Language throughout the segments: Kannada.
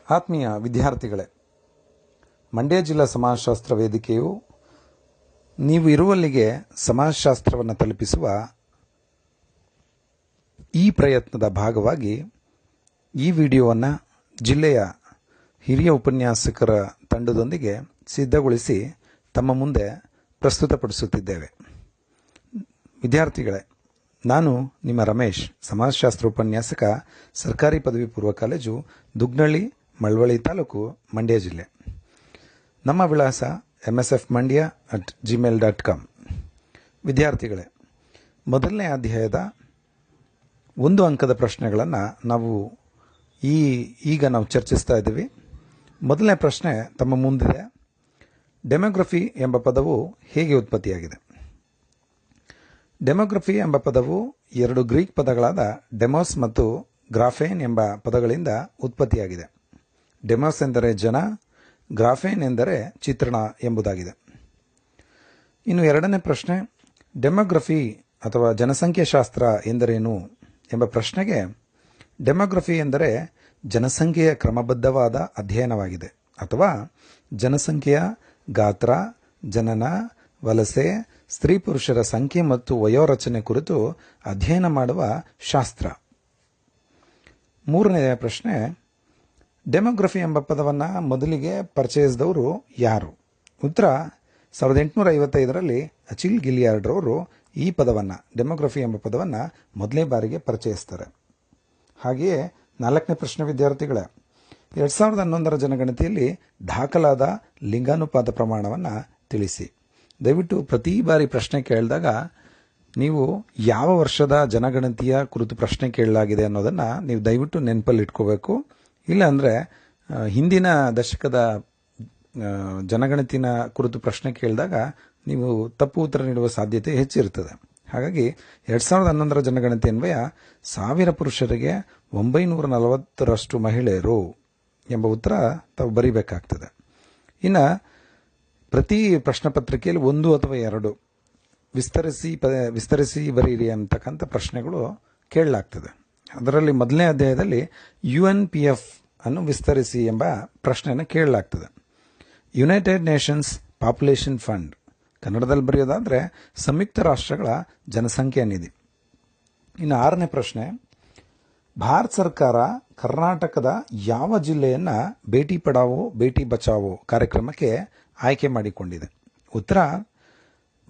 ಆತ್ಮೀಯ ವಿದ್ಯಾರ್ಥಿಗಳೇ, ಮಂಡ್ಯ ಜಿಲ್ಲಾ ಸಮಾಜಶಾಸ್ತ್ರ ವೇದಿಕೆಯು ನೀವು ಇರುವಲ್ಲಿಗೆ ಸಮಾಜಶಾಸ್ತ್ರವನ್ನು ತಲುಪಿಸುವ ಈ ಪ್ರಯತ್ನದ ಭಾಗವಾಗಿ ಈ ವಿಡಿಯೋವನ್ನು ಜಿಲ್ಲೆಯ ಹಿರಿಯ ಉಪನ್ಯಾಸಕರ ತಂಡದೊಂದಿಗೆ ಸಿದ್ಧಗೊಳಿಸಿ ತಮ್ಮ ಮುಂದೆ ಪ್ರಸ್ತುತಪಡಿಸುತ್ತಿದ್ದೇವೆ. ವಿದ್ಯಾರ್ಥಿಗಳೇ, ನಾನು ನಿಮ್ಮ ರಮೇಶ್, ಸಮಾಜಶಾಸ್ತ್ರ ಉಪನ್ಯಾಸಕ, ಸರ್ಕಾರಿ ಪದವಿ ಪೂರ್ವ ಕಾಲೇಜು, ದುಗ್ನಳ್ಳಿ, ಮಳವಳ್ಳಿ ತಾಲೂಕು, ಮಂಡ್ಯ ಜಿಲ್ಲೆ. ನಮ್ಮ ವಿಳಾಸ msfmandia@gmail.com. ವಿದ್ಯಾರ್ಥಿಗಳೇ, ಮೊದಲನೇ ಅಧ್ಯಾಯದ 1 ಅಂಕದ ಪ್ರಶ್ನೆಗಳನ್ನು ಈಗ ನಾವು ಚರ್ಚಿಸ್ತಾ ಇದ್ದೀವಿ. ಮೊದಲನೇ ಪ್ರಶ್ನೆ ತಮ್ಮ ಮುಂದಿದೆ. ಡೆಮೋಗ್ರಫಿ ಎಂಬ ಪದವು ಹೇಗೆ ಉತ್ಪತ್ತಿಯಾಗಿದೆ? ಡೆಮೋಗ್ರಫಿ ಎಂಬ ಪದವು 2 ಗ್ರೀಕ್ ಪದಗಳಾದ ಡೆಮೋಸ್ ಮತ್ತು ಗ್ರಾಫೇನ್ ಎಂಬ ಪದಗಳಿಂದ ಉತ್ಪತ್ತಿಯಾಗಿದೆ. ಡೆಮೋಸ್ ಎಂದರೆ ಜನ, ಗ್ರಾಫೇನ್ ಎಂದರೆ ಚಿತ್ರಣ ಎಂಬುದಾಗಿದೆ. ಇನ್ನು ಎರಡನೇ ಪ್ರಶ್ನೆ, ಡೆಮೋಗ್ರಫಿ ಅಥವಾ ಜನಸಂಖ್ಯಾಶಾಸ್ತ್ರ ಎಂದರೇನು ಎಂಬ ಪ್ರಶ್ನೆಗೆ, ಡೆಮೋಗ್ರಫಿ ಎಂದರೆ ಜನಸಂಖ್ಯೆಯ ಕ್ರಮಬದ್ಧವಾದ ಅಧ್ಯಯನವಾಗಿದೆ ಅಥವಾ ಜನಸಂಖ್ಯೆಯ ಗಾತ್ರ, ಜನನ, ವಲಸೆ, ಸ್ತ್ರೀ ಪುರುಷರ ಸಂಖ್ಯೆ ಮತ್ತು ವಯೋರಚನೆ ಕುರಿತು ಅಧ್ಯಯನ ಮಾಡುವ ಶಾಸ್ತ್ರ. ಮೂರನೆಯ ಪ್ರಶ್ನೆ, ಡೆಮೋಗ್ರಫಿ ಎಂಬ ಪದವನ್ನು ಮೊದಲಿಗೆ ಪರಿಚಯಿಸಿದವರು ಯಾರು? ಉತ್ತರ, 1855ರಲ್ಲಿ ಅಚಿಲ್ ಗಿಲಿಯಾರ್ಡ್ ರವರು ಈ ಪದವನ್ನು, ಡೆಮೋಗ್ರಫಿ ಎಂಬ ಪದವನ್ನು ಮೊದಲನೇ ಬಾರಿಗೆ ಪರಿಚಯಿಸ್ತಾರೆ. ಹಾಗೆಯೇ 4ನೇ ಪ್ರಶ್ನೆ ವಿದ್ಯಾರ್ಥಿಗಳೇ, 2011ರ ಜನಗಣತಿಯಲ್ಲಿ ದಾಖಲಾದ ಲಿಂಗಾನುಪಾತ ಪ್ರಮಾಣವನ್ನು ತಿಳಿಸಿ. ದಯವಿಟ್ಟು ಪ್ರತಿ ಬಾರಿ ಪ್ರಶ್ನೆ ಕೇಳಿದಾಗ ನೀವು ಯಾವ ವರ್ಷದ ಜನಗಣತಿಯ ಕುರಿತು ಪ್ರಶ್ನೆ ಕೇಳಲಾಗಿದೆ ಅನ್ನೋದನ್ನು ನೀವು ದಯವಿಟ್ಟು ನೆನಪಲ್ಲಿ ಇಟ್ಕೋಬೇಕು. ಇಲ್ಲ ಅಂದರೆ ಹಿಂದಿನ ದಶಕದ ಜನಗಣತಿನ ಕುರಿತು ಪ್ರಶ್ನೆ ಕೇಳಿದಾಗ ನೀವು ತಪ್ಪು ಉತ್ತರ ನೀಡುವ ಸಾಧ್ಯತೆ ಹೆಚ್ಚಿರುತ್ತದೆ. ಹಾಗಾಗಿ 2011ರ ಜನಗಣತಿ ಅನ್ವಯ 1000 ಪುರುಷರಿಗೆ 940ರಷ್ಟು ಮಹಿಳೆಯರು ಎಂಬ ಉತ್ತರ ತಾವು ಬರೀಬೇಕಾಗ್ತದೆ. ಇನ್ನು ಪ್ರತಿ ಪ್ರಶ್ನೆ ಪತ್ರಿಕೆಯಲ್ಲಿ 1 ಅಥವಾ 2 ವಿಸ್ತರಿಸಿ ಬರೀರಿ ಅಂತಕ್ಕಂಥ ಪ್ರಶ್ನೆಗಳು ಕೇಳಲಾಗ್ತದೆ. ಅದರಲ್ಲಿ ಮೊದಲನೇ ಅಧ್ಯಾಯದಲ್ಲಿ UNPF ಅನ್ನು ವಿಸ್ತರಿಸಿ ಎಂಬ ಪ್ರಶ್ನೆಯನ್ನು ಕೇಳಲಾಗ್ತದೆ. ಯುನೈಟೆಡ್ ನೇಷನ್ಸ್ ಪಾಪ್ಯುಲೇಷನ್ ಫಂಡ್, ಕನ್ನಡದಲ್ಲಿ ಬರೆಯೋದಾದರೆ ಸಂಯುಕ್ತ ರಾಷ್ಟ್ರಗಳ ಜನಸಂಖ್ಯಾ ನಿಧಿ. ಇನ್ನು 6ನೇ ಪ್ರಶ್ನೆ, ಭಾರತ ಸರ್ಕಾರ ಕರ್ನಾಟಕದ ಯಾವ ಜಿಲ್ಲೆಯನ್ನು ಬೇಟಿ ಪಡಾವೋ ಬೇಟಿ ಬಚಾವೋ ಕಾರ್ಯಕ್ರಮಕ್ಕೆ ಆಯ್ಕೆ ಮಾಡಿಕೊಂಡಿದೆ? ಉತ್ತರ,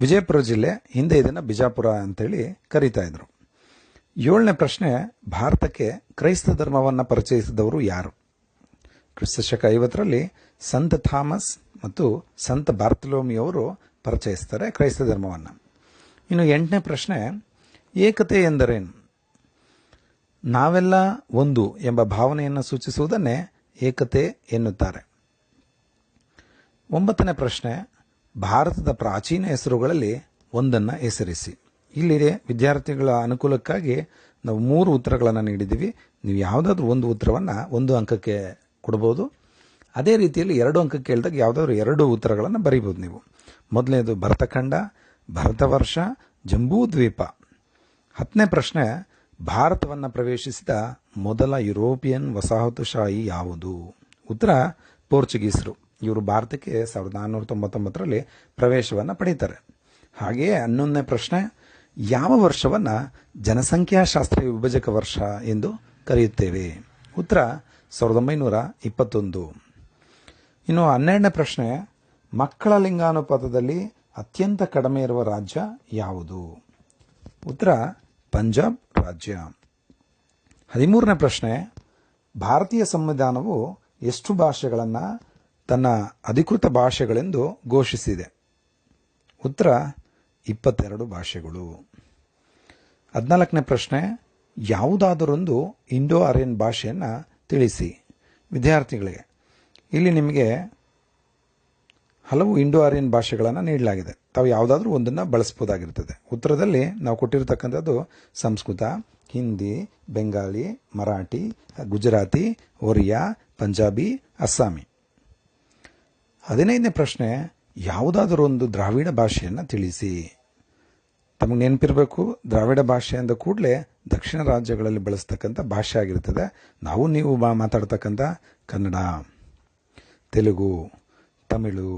ವಿಜಯಪುರ ಜಿಲ್ಲೆ. ಹಿಂದೆ ಇದನ್ನು ಬಿಜಾಪುರ ಅಂತೇಳಿ ಕರೀತಾ ಇದ್ರು. 7ನೇ ಪ್ರಶ್ನೆ, ಭಾರತಕ್ಕೆ ಕ್ರೈಸ್ತ ಧರ್ಮವನ್ನು ಪರಿಚಯಿಸಿದವರು ಯಾರು? ಕ್ರಿಸ್ತಶಕ 50ರಲ್ಲಿ ಸಂತ ಥಾಮಸ್ ಮತ್ತು ಸಂತ ಬಾರ್ತಲೋಮಿಯವರು ಪರಿಚಯಿಸ್ತಾರೆ ಕ್ರೈಸ್ತ ಧರ್ಮವನ್ನು. ಇನ್ನು 8ನೇ ಪ್ರಶ್ನೆ, ಏಕತೆ ಎಂದರೇನು? ನಾವೆಲ್ಲ ಒಂದು ಎಂಬ ಭಾವನೆಯನ್ನು ಸೂಚಿಸುವುದನ್ನೇ ಏಕತೆ ಎನ್ನುತ್ತಾರೆ. 9ನೇ ಪ್ರಶ್ನೆ, ಭಾರತದ ಪ್ರಾಚೀನ ಹೆಸರುಗಳಲ್ಲಿ ಒಂದನ್ನು ಹೆಸರಿಸಿ. ಇಲ್ಲಿ ವಿದ್ಯಾರ್ಥಿಗಳ ಅನುಕೂಲಕ್ಕಾಗಿ ನಾವು 3 ಉತ್ತರಗಳನ್ನು ನೀಡಿದ್ದೀವಿ. ನೀವು ಯಾವುದಾದ್ರೂ ಒಂದು ಉತ್ತರವನ್ನು 1 ಅಂಕಕ್ಕೆ ಕೊಡ್ಬೋದು. ಅದೇ ರೀತಿಯಲ್ಲಿ 2 ಅಂಕಕ್ಕೆ ಕೇಳಿದಾಗ ಯಾವುದಾದ್ರೂ 2 ಉತ್ತರಗಳನ್ನು ಬರೀಬೋದು ನೀವು. ಮೊದಲನೇದು ಭರತಖಂಡ, ಭರತವರ್ಷ, ಜಂಬೂ ದ್ವೀಪ. 10ನೇ ಪ್ರಶ್ನೆ, ಭಾರತವನ್ನು ಪ್ರವೇಶಿಸಿದ ಮೊದಲ ಯುರೋಪಿಯನ್ ವಸಾಹತುಶಾಹಿ ಯಾವುದು? ಉತ್ತರ, ಪೋರ್ಚುಗೀಸರು. ಇವರು ಭಾರತಕ್ಕೆ 1499ರಲ್ಲಿ ಪ್ರವೇಶವನ್ನು ಪಡೀತಾರೆ. ಹಾಗೆಯೇ 11ನೇ ಪ್ರಶ್ನೆ, ಯಾವ ವರ್ಷವನ್ನು ಜನಸಂಖ್ಯಾಶಾಸ್ತ್ರೀಯ ವಿಭಜಕ ವರ್ಷ ಎಂದು ಕರೆಯುತ್ತೇವೆ? ಉತ್ತರ, 1921. ಇನ್ನು 12ನೇ ಪ್ರಶ್ನೆ, ಮಕ್ಕಳ ಲಿಂಗಾನುಪಾತದಲ್ಲಿ ಅತ್ಯಂತ ಕಡಿಮೆ ಇರುವ ರಾಜ್ಯ ಯಾವುದು? ಉತ್ತರ, ಪಂಜಾಬ್ ರಾಜ್ಯ. 13ನೇ ಪ್ರಶ್ನೆ, ಭಾರತೀಯ ಸಂವಿಧಾನವು ಎಷ್ಟು ಭಾಷೆಗಳನ್ನು ತನ್ನ ಅಧಿಕೃತ ಭಾಷೆಗಳೆಂದು ಘೋಷಿಸಿದೆ? ಉತ್ತರ, 22 ಭಾಷೆಗಳು. 14ನೇ ಪ್ರಶ್ನೆ, ಯಾವುದಾದರೊಂದು ಇಂಡೋ ಆರ್ಯನ್ ಭಾಷೆಯನ್ನು ತಿಳಿಸಿ. ವಿದ್ಯಾರ್ಥಿಗಳಿಗೆ ಇಲ್ಲಿ ನಿಮಗೆ ಹಲವು ಇಂಡೋ ಆರ್ಯನ್ ಭಾಷೆಗಳನ್ನು ನೀಡಲಾಗಿದೆ. ತಾವು ಯಾವುದಾದ್ರೂ ಒಂದನ್ನು ಬಳಸ್ಬೋದಾಗಿರ್ತದೆ. ಉತ್ತರದಲ್ಲಿ ನಾವು ಕೊಟ್ಟಿರತಕ್ಕಂಥದ್ದು ಸಂಸ್ಕೃತ, ಹಿಂದಿ, ಬೆಂಗಾಲಿ, ಮರಾಠಿ, ಗುಜರಾತಿ, ಒರಿಯಾ, ಪಂಜಾಬಿ, ಅಸ್ಸಾಮಿ. 15ನೇ ಪ್ರಶ್ನೆ, ಯಾವುದಾದರೂ ಒಂದು ದ್ರಾವಿಡ ಭಾಷೆಯನ್ನು ತಿಳಿಸಿ. ತಮಗೆ ನೆನಪಿರಬೇಕು, ದ್ರಾವಿಡ ಭಾಷೆ ಅಂದ ಕೂಡಲೇ ದಕ್ಷಿಣ ರಾಜ್ಯಗಳಲ್ಲಿ ಬಳಸ್ತಕ್ಕಂಥ ಭಾಷೆ ಆಗಿರ್ತದೆ. ನಾವು ನೀವು ಮಾತಾಡ್ತಕ್ಕಂಥ ಕನ್ನಡ, ತೆಲುಗು, ತಮಿಳು,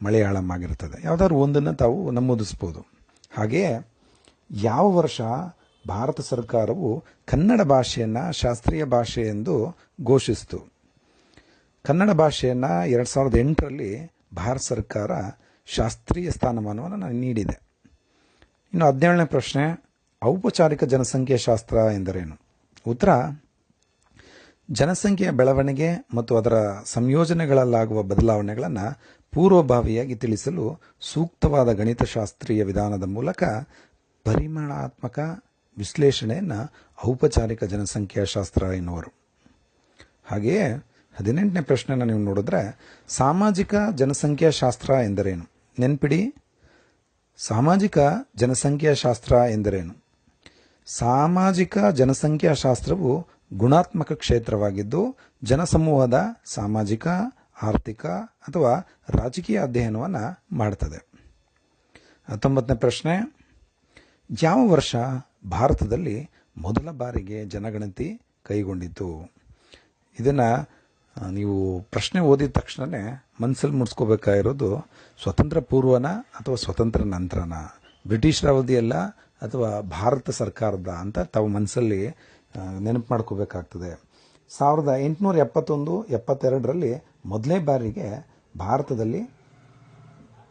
ಮಲಯಾಳಂ ಆಗಿರ್ತದೆ. ಯಾವುದಾದ್ರು ಒಂದನ್ನು ತಾವು ನಮೂದಿಸ್ಬೋದು. ಹಾಗೆಯೇ ಯಾವ ವರ್ಷ ಭಾರತ ಸರ್ಕಾರವು ಕನ್ನಡ ಭಾಷೆಯನ್ನು ಶಾಸ್ತ್ರೀಯ ಭಾಷೆ ಎಂದು ಘೋಷಿಸಿತು? ಕನ್ನಡ ಭಾಷೆಯನ್ನು 2008ರಲ್ಲಿ ಭಾರತ ಸರ್ಕಾರ ಶಾಸ್ತ್ರೀಯ ಸ್ಥಾನಮಾನವನ್ನು ನೀಡಿದೆ. ಇನ್ನು 17ನೇ ಪ್ರಶ್ನೆ, ಔಪಚಾರಿಕ ಜನಸಂಖ್ಯಾ ಶಾಸ್ತ್ರ ಎಂದರೇನು? ಉತ್ತರ: ಜನಸಂಖ್ಯೆಯ ಬೆಳವಣಿಗೆ ಮತ್ತು ಅದರ ಸಂಯೋಜನೆಗಳಲ್ಲಾಗುವ ಬದಲಾವಣೆಗಳನ್ನು ಪೂರ್ವಭಾವಿಯಾಗಿ ತಿಳಿಸಲು ಸೂಕ್ತವಾದ ಗಣಿತಶಾಸ್ತ್ರೀಯ ವಿಧಾನದ ಮೂಲಕ ಪರಿಮಾಣಾತ್ಮಕ ವಿಶ್ಲೇಷಣೆಯನ್ನು ಔಪಚಾರಿಕ ಜನಸಂಖ್ಯಾ ಶಾಸ್ತ್ರ ಎನ್ನುವರು. ಹಾಗೆಯೇ 18ನೇ ಪ್ರಶ್ನೆನ ನೀವು ನೋಡಿದ್ರೆ, ಸಾಮಾಜಿಕ ಜನಸಂಖ್ಯಾ ಶಾಸ್ತ್ರ ಎಂದರೇನು? ನೆನ್ಪಿಡಿ, ಸಾಮಾಜಿಕ ಜನಸಂಖ್ಯಾ ಶಾಸ್ತ್ರ ಎಂದರೇನು? ಸಾಮಾಜಿಕ ಜನಸಂಖ್ಯಾ ಶಾಸ್ತ್ರವು ಗುಣಾತ್ಮಕ ಕ್ಷೇತ್ರವಾಗಿದ್ದು ಜನಸಮೂಹದ ಸಾಮಾಜಿಕ, ಆರ್ಥಿಕ ಅಥವಾ ರಾಜಕೀಯ ಅಧ್ಯಯನವನ್ನು ಮಾಡ್ತದೆ. 19ನೇ ಪ್ರಶ್ನೆ, ಯಾವ ವರ್ಷ ಭಾರತದಲ್ಲಿ ಮೊದಲ ಬಾರಿಗೆ ಜನಗಣತಿ ಕೈಗೊಂಡಿತು? ಇದನ್ನು ನೀವು ಪ್ರಶ್ನೆ ಓದಿದ ತಕ್ಷಣವೇ ಮನಸ್ಸಲ್ಲಿ ಮುಡಿಸ್ಕೋಬೇಕಾಗಿರೋದು ಸ್ವತಂತ್ರ ಪೂರ್ವನ ಅಥವಾ ಸ್ವತಂತ್ರ ನಂತರನ, ಬ್ರಿಟಿಷರ ಅವಧಿಯಲ್ಲ ಅಥವಾ ಭಾರತ ಸರ್ಕಾರದ ಅಂತ ತಾವು ಮನಸ್ಸಲ್ಲಿ ನೆನಪು ಮಾಡ್ಕೋಬೇಕಾಗ್ತದೆ. 1871-72ರಲ್ಲಿ ಮೊದಲನೇ ಬಾರಿಗೆ ಭಾರತದಲ್ಲಿ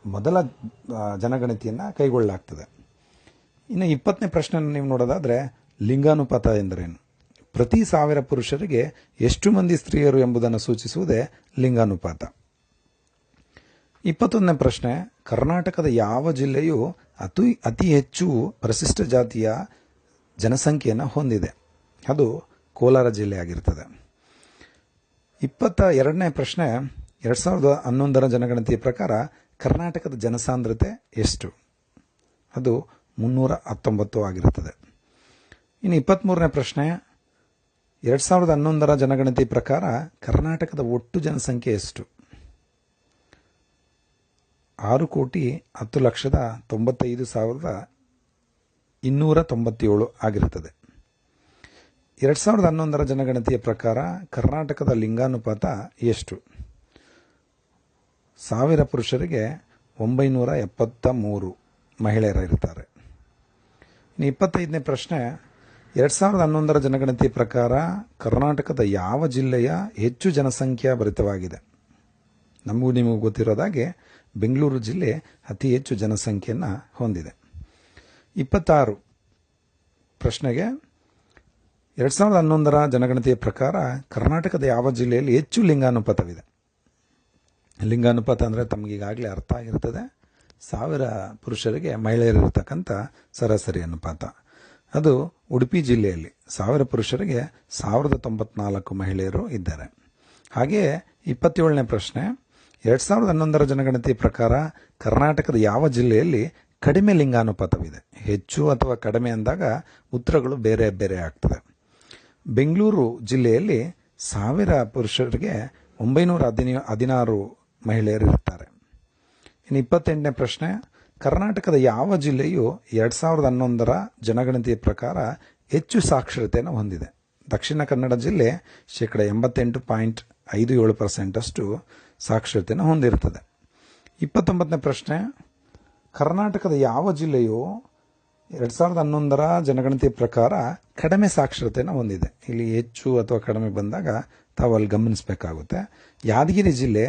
ಮೊದಲ ಜನಗಣತಿಯನ್ನು ಕೈಗೊಳ್ಳಲಾಗ್ತದೆ. ಇನ್ನು 20ನೇ ಪ್ರಶ್ನೆಯನ್ನು ನೀವು ನೋಡೋದಾದರೆ, ಲಿಂಗಾನುಪಾತ ಎಂದರೇನು? ಪ್ರತಿ 1000 ಪುರುಷರಿಗೆ ಎಷ್ಟು ಮಂದಿ ಸ್ತ್ರೀಯರು ಎಂಬುದನ್ನು ಸೂಚಿಸುವುದೇ ಲಿಂಗಾನುಪಾತ. 21ನೇ ಪ್ರಶ್ನೆ, ಕರ್ನಾಟಕದ ಯಾವ ಜಿಲ್ಲೆಯು ಅತಿ ಹೆಚ್ಚು ಪರಿಶಿಷ್ಟ ಜಾತಿಯ ಜನಸಂಖ್ಯೆಯನ್ನು ಹೊಂದಿದೆ? ಅದು ಕೋಲಾರ ಜಿಲ್ಲೆ ಆಗಿರ್ತದೆ. 22ನೇ ಪ್ರಶ್ನೆ, 2011ರ ಜನಗಣತಿಯ ಪ್ರಕಾರ ಕರ್ನಾಟಕದ ಜನಸಾಂದ್ರತೆ ಎಷ್ಟು? ಅದು 319 ಆಗಿರುತ್ತದೆ. ಇನ್ನು 23ನೇ ಪ್ರಶ್ನೆ, 2011ರ ಜನಗಣತಿ ಪ್ರಕಾರ ಕರ್ನಾಟಕದ ಒಟ್ಟು ಜನಸಂಖ್ಯೆ ಎಷ್ಟು? 6,10,95,297 ಆಗಿರುತ್ತದೆ. 2011ರ ಜನಗಣತಿಯ ಪ್ರಕಾರ ಕರ್ನಾಟಕದ ಲಿಂಗಾನುಪಾತ ಎಷ್ಟು? 1000 ಪುರುಷರಿಗೆ 973 ಮಹಿಳೆಯರಿರ್ತಾರೆ. ಇನ್ನು 25ನೇ ಪ್ರಶ್ನೆ, 2011ರ ಜನಗಣತಿಯ ಪ್ರಕಾರ ಕರ್ನಾಟಕದ ಯಾವ ಜಿಲ್ಲೆಯ ಹೆಚ್ಚು ಜನಸಂಖ್ಯಾ ಭರಿತವಾಗಿದೆ? ನಮಗೂ ನಿಮಗೂ ಗೊತ್ತಿರೋದಾಗೆ ಬೆಂಗಳೂರು ಜಿಲ್ಲೆ ಅತಿ ಹೆಚ್ಚು ಜನಸಂಖ್ಯೆಯನ್ನು ಹೊಂದಿದೆ. 26 ಪ್ರಶ್ನೆಗೆ, 2011ರ ಜನಗಣತಿಯ ಪ್ರಕಾರ ಕರ್ನಾಟಕದ ಯಾವ ಜಿಲ್ಲೆಯಲ್ಲಿ ಹೆಚ್ಚು ಲಿಂಗಾನುಪಾತವಿದೆ? ಲಿಂಗಾನುಪಾತ ಅಂದರೆ ತಮಗೀಗಾಗಲೇ ಅರ್ಥ ಆಗಿರ್ತದೆ, 1000 ಪುರುಷರಿಗೆ ಮಹಿಳೆಯರಿರ್ತಕ್ಕಂಥ ಸರಾಸರಿ ಅನುಪಾತ. ಅದು ಉಡುಪಿ ಜಿಲ್ಲೆಯಲ್ಲಿ 1000 ಪುರುಷರಿಗೆ 1094 ಮಹಿಳೆಯರು ಇದ್ದಾರೆ. ಹಾಗೆಯೇ 27ನೇ ಪ್ರಶ್ನೆ, 2011ರ ಜನಗಣತಿಯ ಪ್ರಕಾರ ಕರ್ನಾಟಕದ ಯಾವ ಜಿಲ್ಲೆಯಲ್ಲಿ ಕಡಿಮೆ ಲಿಂಗಾನುಪಾತವಿದೆ? ಹೆಚ್ಚು ಅಥವಾ ಕಡಿಮೆ ಅಂದಾಗ ಉತ್ತರಗಳು ಬೇರೆ ಬೇರೆ ಆಗ್ತದೆ. ಬೆಂಗಳೂರು ಜಿಲ್ಲೆಯಲ್ಲಿ 1000 ಪುರುಷರಿಗೆ 916 ಮಹಿಳೆಯರು ಇರ್ತಾರೆ. ಇನ್ನು 28ನೇ ಪ್ರಶ್ನೆ, ಕರ್ನಾಟಕದ ಯಾವ ಜಿಲ್ಲೆಯು 2011ರ ಜನಗಣತಿಯ ಪ್ರಕಾರ ಹೆಚ್ಚು ಸಾಕ್ಷರತೆಯನ್ನು ಹೊಂದಿದೆ? ದಕ್ಷಿಣ ಕನ್ನಡ ಜಿಲ್ಲೆ 88.57% ಸಾಕ್ಷರತೆಯನ್ನು ಹೊಂದಿರುತ್ತದೆ. 29ನೇ ಪ್ರಶ್ನೆ, ಕರ್ನಾಟಕದ ಯಾವ ಜಿಲ್ಲೆಯು 2011ರ ಜನಗಣತಿಯ ಪ್ರಕಾರ ಕಡಿಮೆ ಸಾಕ್ಷರತೆಯನ್ನು ಹೊಂದಿದೆ? ಇಲ್ಲಿ ಹೆಚ್ಚು ಅಥವಾ ಕಡಿಮೆ ಬಂದಾಗ ತಾವು ಅಲ್ಲಿ ಗಮನಿಸಬೇಕಾಗುತ್ತೆ. ಯಾದಗಿರಿ ಜಿಲ್ಲೆ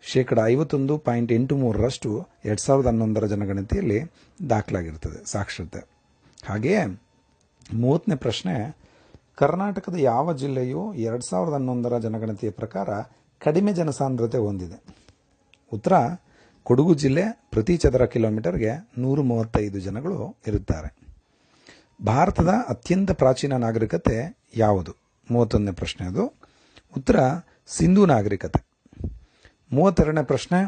51.83% 2011ರ ಜನಗಣತಿಯಲ್ಲಿ ದಾಖಲಾಗಿರ್ತದೆ ಸಾಕ್ಷರತೆ. ಹಾಗೆಯೇ 30ನೇ ಪ್ರಶ್ನೆ, ಕರ್ನಾಟಕದ ಯಾವ ಜಿಲ್ಲೆಯು 2011ರ ಜನಗಣತಿಯ ಪ್ರಕಾರ ಕಡಿಮೆ ಜನಸಾಂದ್ರತೆ ಹೊಂದಿದೆ? ಉತ್ತರ: ಕೊಡಗು ಜಿಲ್ಲೆ. ಪ್ರತಿ ಚದರ ಕಿಲೋಮೀಟರ್ಗೆ 135 ಜನಗಳು ಇರುತ್ತಾರೆ. ಭಾರತದ ಅತ್ಯಂತ ಪ್ರಾಚೀನ ನಾಗರಿಕತೆ ಯಾವುದು? 31ನೇ ಪ್ರಶ್ನೆ ಅದು. ಉತ್ತರ: ಸಿಂಧೂ ನಾಗರಿಕತೆ. 32ನೇ ಪ್ರಶ್ನೆ,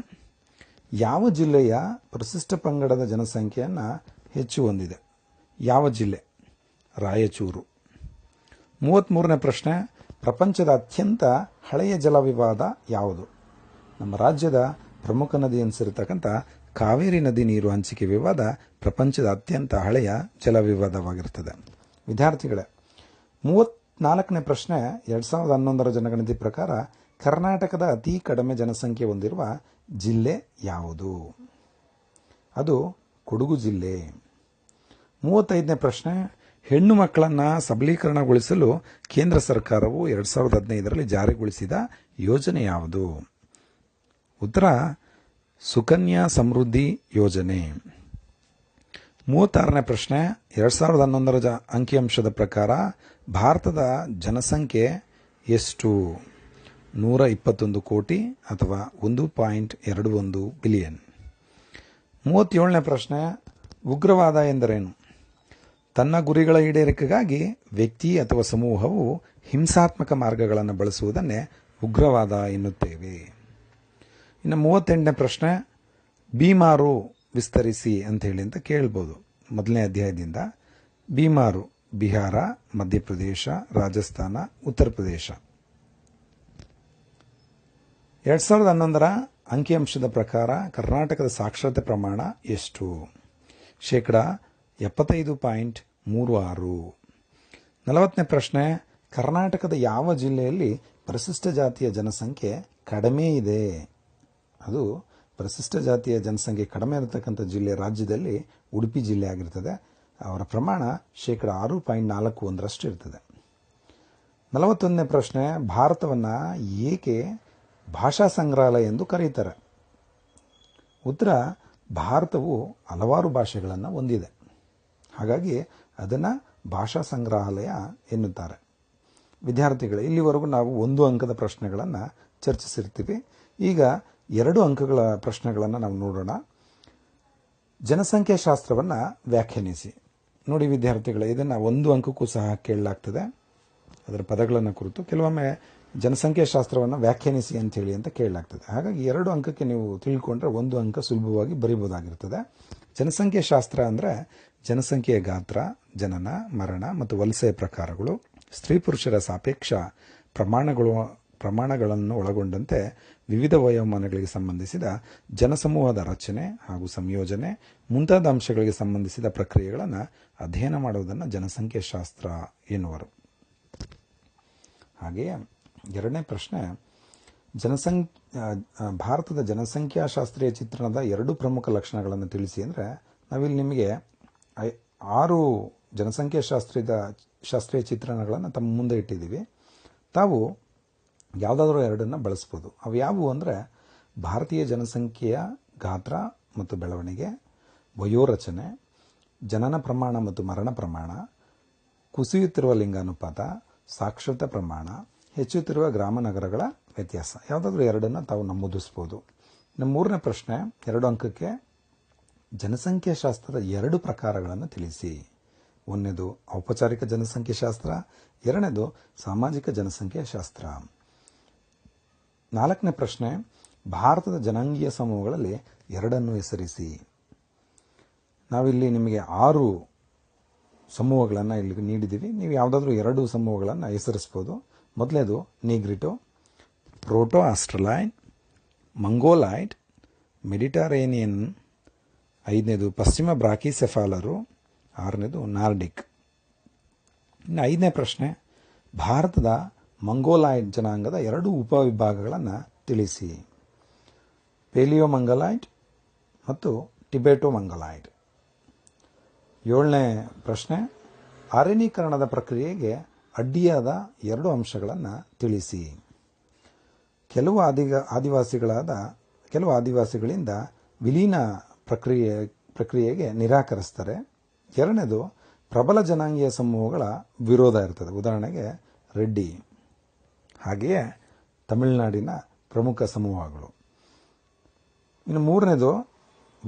ಯಾವ ಜಿಲ್ಲೆಯ ಪರಿಶಿಷ್ಟ ಪಂಗಡದ ಜನಸಂಖ್ಯೆಯನ್ನು ಹೆಚ್ಚು ಹೊಂದಿದೆ? ಯಾವ ಜಿಲ್ಲೆ? ರಾಯಚೂರು. 33ನೇ ಪ್ರಶ್ನೆ, ಪ್ರಪಂಚದ ಅತ್ಯಂತ ಹಳೆಯ ಜಲವಿವಾದ ಯಾವುದು? ನಮ್ಮ ರಾಜ್ಯದ ಪ್ರಮುಖ ನದಿ ಎನಿಸಿರತಕ್ಕಂಥ ಕಾವೇರಿ ನದಿ ನೀರು ಹಂಚಿಕೆ ವಿವಾದ ಪ್ರಪಂಚದ ಅತ್ಯಂತ ಹಳೆಯ ಜಲವಿವಾದವಾಗಿರ್ತದೆ. ವಿದ್ಯಾರ್ಥಿಗಳೇ, 34ನೇ ಪ್ರಶ್ನೆ, 2011ರ ಜನಗಣತಿ ಪ್ರಕಾರ ಕರ್ನಾಟಕದ ಅತಿ ಕಡಿಮೆ ಜನಸಂಖ್ಯೆ ಹೊಂದಿರುವ ಜಿಲ್ಲೆ ಯಾವುದು? ಅದು ಕೊಡಗು ಜಿಲ್ಲೆ. 35ನೇ ಪ್ರಶ್ನೆ, ಹೆಣ್ಣು ಮಕ್ಕಳನ್ನು ಸಬಲೀಕರಣಗೊಳಿಸಲು ಕೇಂದ್ರ ಸರ್ಕಾರವು 2015ರಲ್ಲಿ ಜಾರಿಗೊಳಿಸಿದ ಯೋಜನೆ ಯಾವುದು? ಉತ್ತರ ಸುಕನ್ಯಾ ಸಮೃದ್ಧಿ ಯೋಜನೆ. 36ನೇ ಪ್ರಶ್ನೆ, 2011ರ ಅಂಕಿಅಂಶದ ಪ್ರಕಾರ ಭಾರತದ ಜನಸಂಖ್ಯೆ ಎಷ್ಟು? 121 ಕೋಟಿ ಅಥವಾ 1.21 ಬಿಲಿಯನ್. 37ನೇ ಪ್ರಶ್ನೆ, ಉಗ್ರವಾದ ಎಂದರೇನು? ತನ್ನ ಗುರಿಗಳ ಈಡೇರಿಕೆಗಾಗಿ ವ್ಯಕ್ತಿ ಅಥವಾ ಸಮೂಹವು ಹಿಂಸಾತ್ಮಕ ಮಾರ್ಗಗಳನ್ನು ಬಳಸುವುದನ್ನೇ ಉಗ್ರವಾದ ಎನ್ನುತ್ತೇವೆ. ಇನ್ನು 38ನೇ ಪ್ರಶ್ನೆ, ಬೀಮಾರು ವಿಸ್ತರಿಸಿ ಅಂತ ಕೇಳ್ಬೋದು. ಮೊದಲನೇ ಅಧ್ಯಾಯದಿಂದ ಬೀಮಾರು ಬಿಹಾರ, ಮಧ್ಯಪ್ರದೇಶ, ರಾಜಸ್ಥಾನ, ಉತ್ತರ ಪ್ರದೇಶ. 2011ರ ಅಂಕಿಅಂಶದ ಪ್ರಕಾರ ಕರ್ನಾಟಕದ ಸಾಕ್ಷರತೆ ಪ್ರಮಾಣ ಎಷ್ಟು? 75.36%. 40ನೇ ಪ್ರಶ್ನೆ, ಕರ್ನಾಟಕದ ಯಾವ ಜಿಲ್ಲೆಯಲ್ಲಿ ಪರಿಶಿಷ್ಟ ಜಾತಿಯ ಜನಸಂಖ್ಯೆ ಕಡಿಮೆ ಇದೆ? ಅದು ಪರಿಶಿಷ್ಟ ಜಾತಿಯ ಜನಸಂಖ್ಯೆ ಕಡಿಮೆ ಇರತಕ್ಕಂಥ ಜಿಲ್ಲೆ ರಾಜ್ಯದಲ್ಲಿ ಉಡುಪಿ ಜಿಲ್ಲೆ ಆಗಿರ್ತದೆ. ಅವರ ಪ್ರಮಾಣ 6.41% ಇರ್ತದೆ. 41ನೇ ಪ್ರಶ್ನೆ, ಭಾರತವನ್ನು ಏಕೆ ಭಾಷಾ ಸಂಗ್ರಹಾಲಯ ಎಂದು ಕರೆಯುತ್ತಾರೆ? ಉತ್ತರ, ಭಾರತವು ಹಲವಾರು ಭಾಷೆಗಳನ್ನು ಹೊಂದಿದೆ, ಹಾಗಾಗಿ ಅದನ್ನು ಭಾಷಾ ಸಂಗ್ರಹಾಲಯ ಎನ್ನುತ್ತಾರೆ. ವಿದ್ಯಾರ್ಥಿಗಳು, ಇಲ್ಲಿವರೆಗೂ ನಾವು 1 ಅಂಕದ ಪ್ರಶ್ನೆಗಳನ್ನು ಚರ್ಚಿಸಿರ್ತೀವಿ. ಈಗ 2 ಅಂಕಗಳ ಪ್ರಶ್ನೆಗಳನ್ನು ನಾವು ನೋಡೋಣ. ಜನಸಂಖ್ಯಾ ಶಾಸ್ತ್ರವನ್ನು ವ್ಯಾಖ್ಯಾನಿಸಿ. ನೋಡಿ ವಿದ್ಯಾರ್ಥಿಗಳು, ಇದನ್ನು 1 ಅಂಕಕ್ಕೂ ಸಹ ಕೇಳಲಾಗ್ತದೆ. ಅದರ ಪದಗಳನ್ನು ಕುರಿತು ಕೆಲವೊಮ್ಮೆ ಜನಸಂಖ್ಯಾ ಶಾಸ್ತ್ರವನ್ನು ವ್ಯಾಖ್ಯಾನಿಸಿ ಅಂತ ಕೇಳಲಾಗ್ತದೆ. ಹಾಗಾಗಿ 2 ಅಂಕಕ್ಕೆ ನೀವು ತಿಳ್ಕೊಂಡ್ರೆ 1 ಅಂಕ ಸುಲಭವಾಗಿ ಬರೀಬಹುದಾಗಿರ್ತದೆ. ಜನಸಂಖ್ಯಾ ಶಾಸ್ತ್ರ ಅಂದರೆ ಜನಸಂಖ್ಯೆಯ ಗಾತ್ರ, ಜನನ, ಮರಣ ಮತ್ತು ವಲಸೆಯ ಪ್ರಕಾರಗಳು, ಸ್ತ್ರೀ ಪುರುಷರ ಸಾಪೇಕ್ಷ ಪ್ರಮಾಣಗಳನ್ನು ಒಳಗೊಂಡಂತೆ ವಿವಿಧ ವಯೋಮಾನಗಳಿಗೆ ಸಂಬಂಧಿಸಿದ ಜನಸಮೂಹದ ರಚನೆ ಹಾಗೂ ಸಂಯೋಜನೆ ಮುಂತಾದ ಅಂಶಗಳಿಗೆ ಸಂಬಂಧಿಸಿದ ಪ್ರಕ್ರಿಯೆಗಳನ್ನು ಅಧ್ಯಯನ ಮಾಡುವುದನ್ನು ಜನಸಂಖ್ಯಾ ಶಾಸ್ತ್ರ ಎನ್ನುವರು. ಹಾಗೆಯೇ 2ನೇ ಪ್ರಶ್ನೆ, ಭಾರತದ ಜನಸಂಖ್ಯಾಶಾಸ್ತ್ರೀಯ ಚಿತ್ರಣದ 2 ಪ್ರಮುಖ ಲಕ್ಷಣಗಳನ್ನು ತಿಳಿಸಿ ಅಂದರೆ, ನಾವಿಲ್ಲಿ ನಿಮಗೆ 6 ಶಾಸ್ತ್ರೀಯ ಚಿತ್ರಣಗಳನ್ನು ತಮ್ಮ ಮುಂದೆ ಇಟ್ಟಿದ್ದೀವಿ. ತಾವು ಯಾವುದಾದ್ರೂ 2 ಬಳಸ್ಬೋದು. ಅವು ಯಾವುವು ಅಂದರೆ, ಭಾರತೀಯ ಜನಸಂಖ್ಯೆಯ ಗಾತ್ರ ಮತ್ತು ಬೆಳವಣಿಗೆ, ವಯೋರಚನೆ, ಜನನ ಪ್ರಮಾಣ ಮತ್ತು ಮರಣ ಪ್ರಮಾಣ, ಕುಸಿಯುತ್ತಿರುವ ಲಿಂಗಾನುಪಾತ, ಸಾಕ್ಷರತಾ ಪ್ರಮಾಣ, ಹೆಚ್ಚುತ್ತಿರುವ ಗ್ರಾಮ ನಗರಗಳ ವ್ಯತ್ಯಾಸ. ಯಾವುದಾದ್ರೂ 2 ತಾವು ನಮೂದಿಸ್ಬೋದು. ಇನ್ನು 3ನೇ ಪ್ರಶ್ನೆ, 2 ಅಂಕಕ್ಕೆ ಜನಸಂಖ್ಯಾ ಶಾಸ್ತ್ರದ 2 ಪ್ರಕಾರಗಳನ್ನು ತಿಳಿಸಿ. 1ನೇದು ಔಪಚಾರಿಕ ಜನಸಂಖ್ಯಾ ಶಾಸ್ತ್ರ, 2ನೇದು ಸಾಮಾಜಿಕ ಜನಸಂಖ್ಯಾ ಶಾಸ್ತ್ರ. 4ನೇ ಪ್ರಶ್ನೆ, ಭಾರತದ ಜನಾಂಗೀಯ ಸಮೂಹಗಳಲ್ಲಿ 2 ಹೆಸರಿಸಿ. ನಾವಿಲ್ಲಿ ನಿಮಗೆ 6 ಸಮೂಹಗಳನ್ನು ಇಲ್ಲಿ ನೀಡಿದ್ದೀವಿ. ನೀವು ಯಾವುದಾದ್ರೂ 2 ಸಮೂಹಗಳನ್ನು ಹೆಸರಿಸ್ಬೋದು. ಮೊದಲನೇದು ನೀಗ್ರಿಟೋ, ಪ್ರೋಟೋ ಆಸ್ಟ್ರಲೈನ್, ಮಂಗೋಲೈಟ್, ಮೆಡಿಟರೇನಿಯನ್. 5ನೇದು ಪಶ್ಚಿಮ ಬ್ರಾಕಿಸೆಫಾಲರು. 6ನೇದು ನಾರ್ಡಿಕ್. ಇನ್ನು 5ನೇ ಪ್ರಶ್ನೆ, ಭಾರತದ ಮಂಗೋಲಾಯ್ಡ್ ಜನಾಂಗದ 2 ಉಪವಿಭಾಗಗಳನ್ನು ತಿಳಿಸಿ. ಪೇಲಿಯೋ ಮಂಗೋಲೈಟ್ ಮತ್ತು ಟಿಬೆಟೋ ಮಂಗೋಲೈಟ್. 7ನೇ ಪ್ರಶ್ನೆ, ಅರಣ್ಯೀಕರಣದ ಪ್ರಕ್ರಿಯೆಗೆ ಅಡ್ಡಿಯಾದ 2 ಅಂಶಗಳನ್ನು ತಿಳಿಸಿ. ಕೆಲವು ಆದಿವಾಸಿಗಳಿಂದ ವಿಲೀನ ಪ್ರಕ್ರಿಯೆಗೆ ನಿರಾಕರಿಸ್ತಾರೆ. 2ನೇದು ಪ್ರಬಲ ಜನಾಂಗೀಯ ಸಮೂಹಗಳ ವಿರೋಧ ಇರ್ತದೆ, ಉದಾಹರಣೆಗೆ ರೆಡ್ಡಿ, ಹಾಗೆಯೇ ತಮಿಳುನಾಡಿನ ಪ್ರಮುಖ ಸಮೂಹಗಳು. ಇನ್ನು 3ನೇದು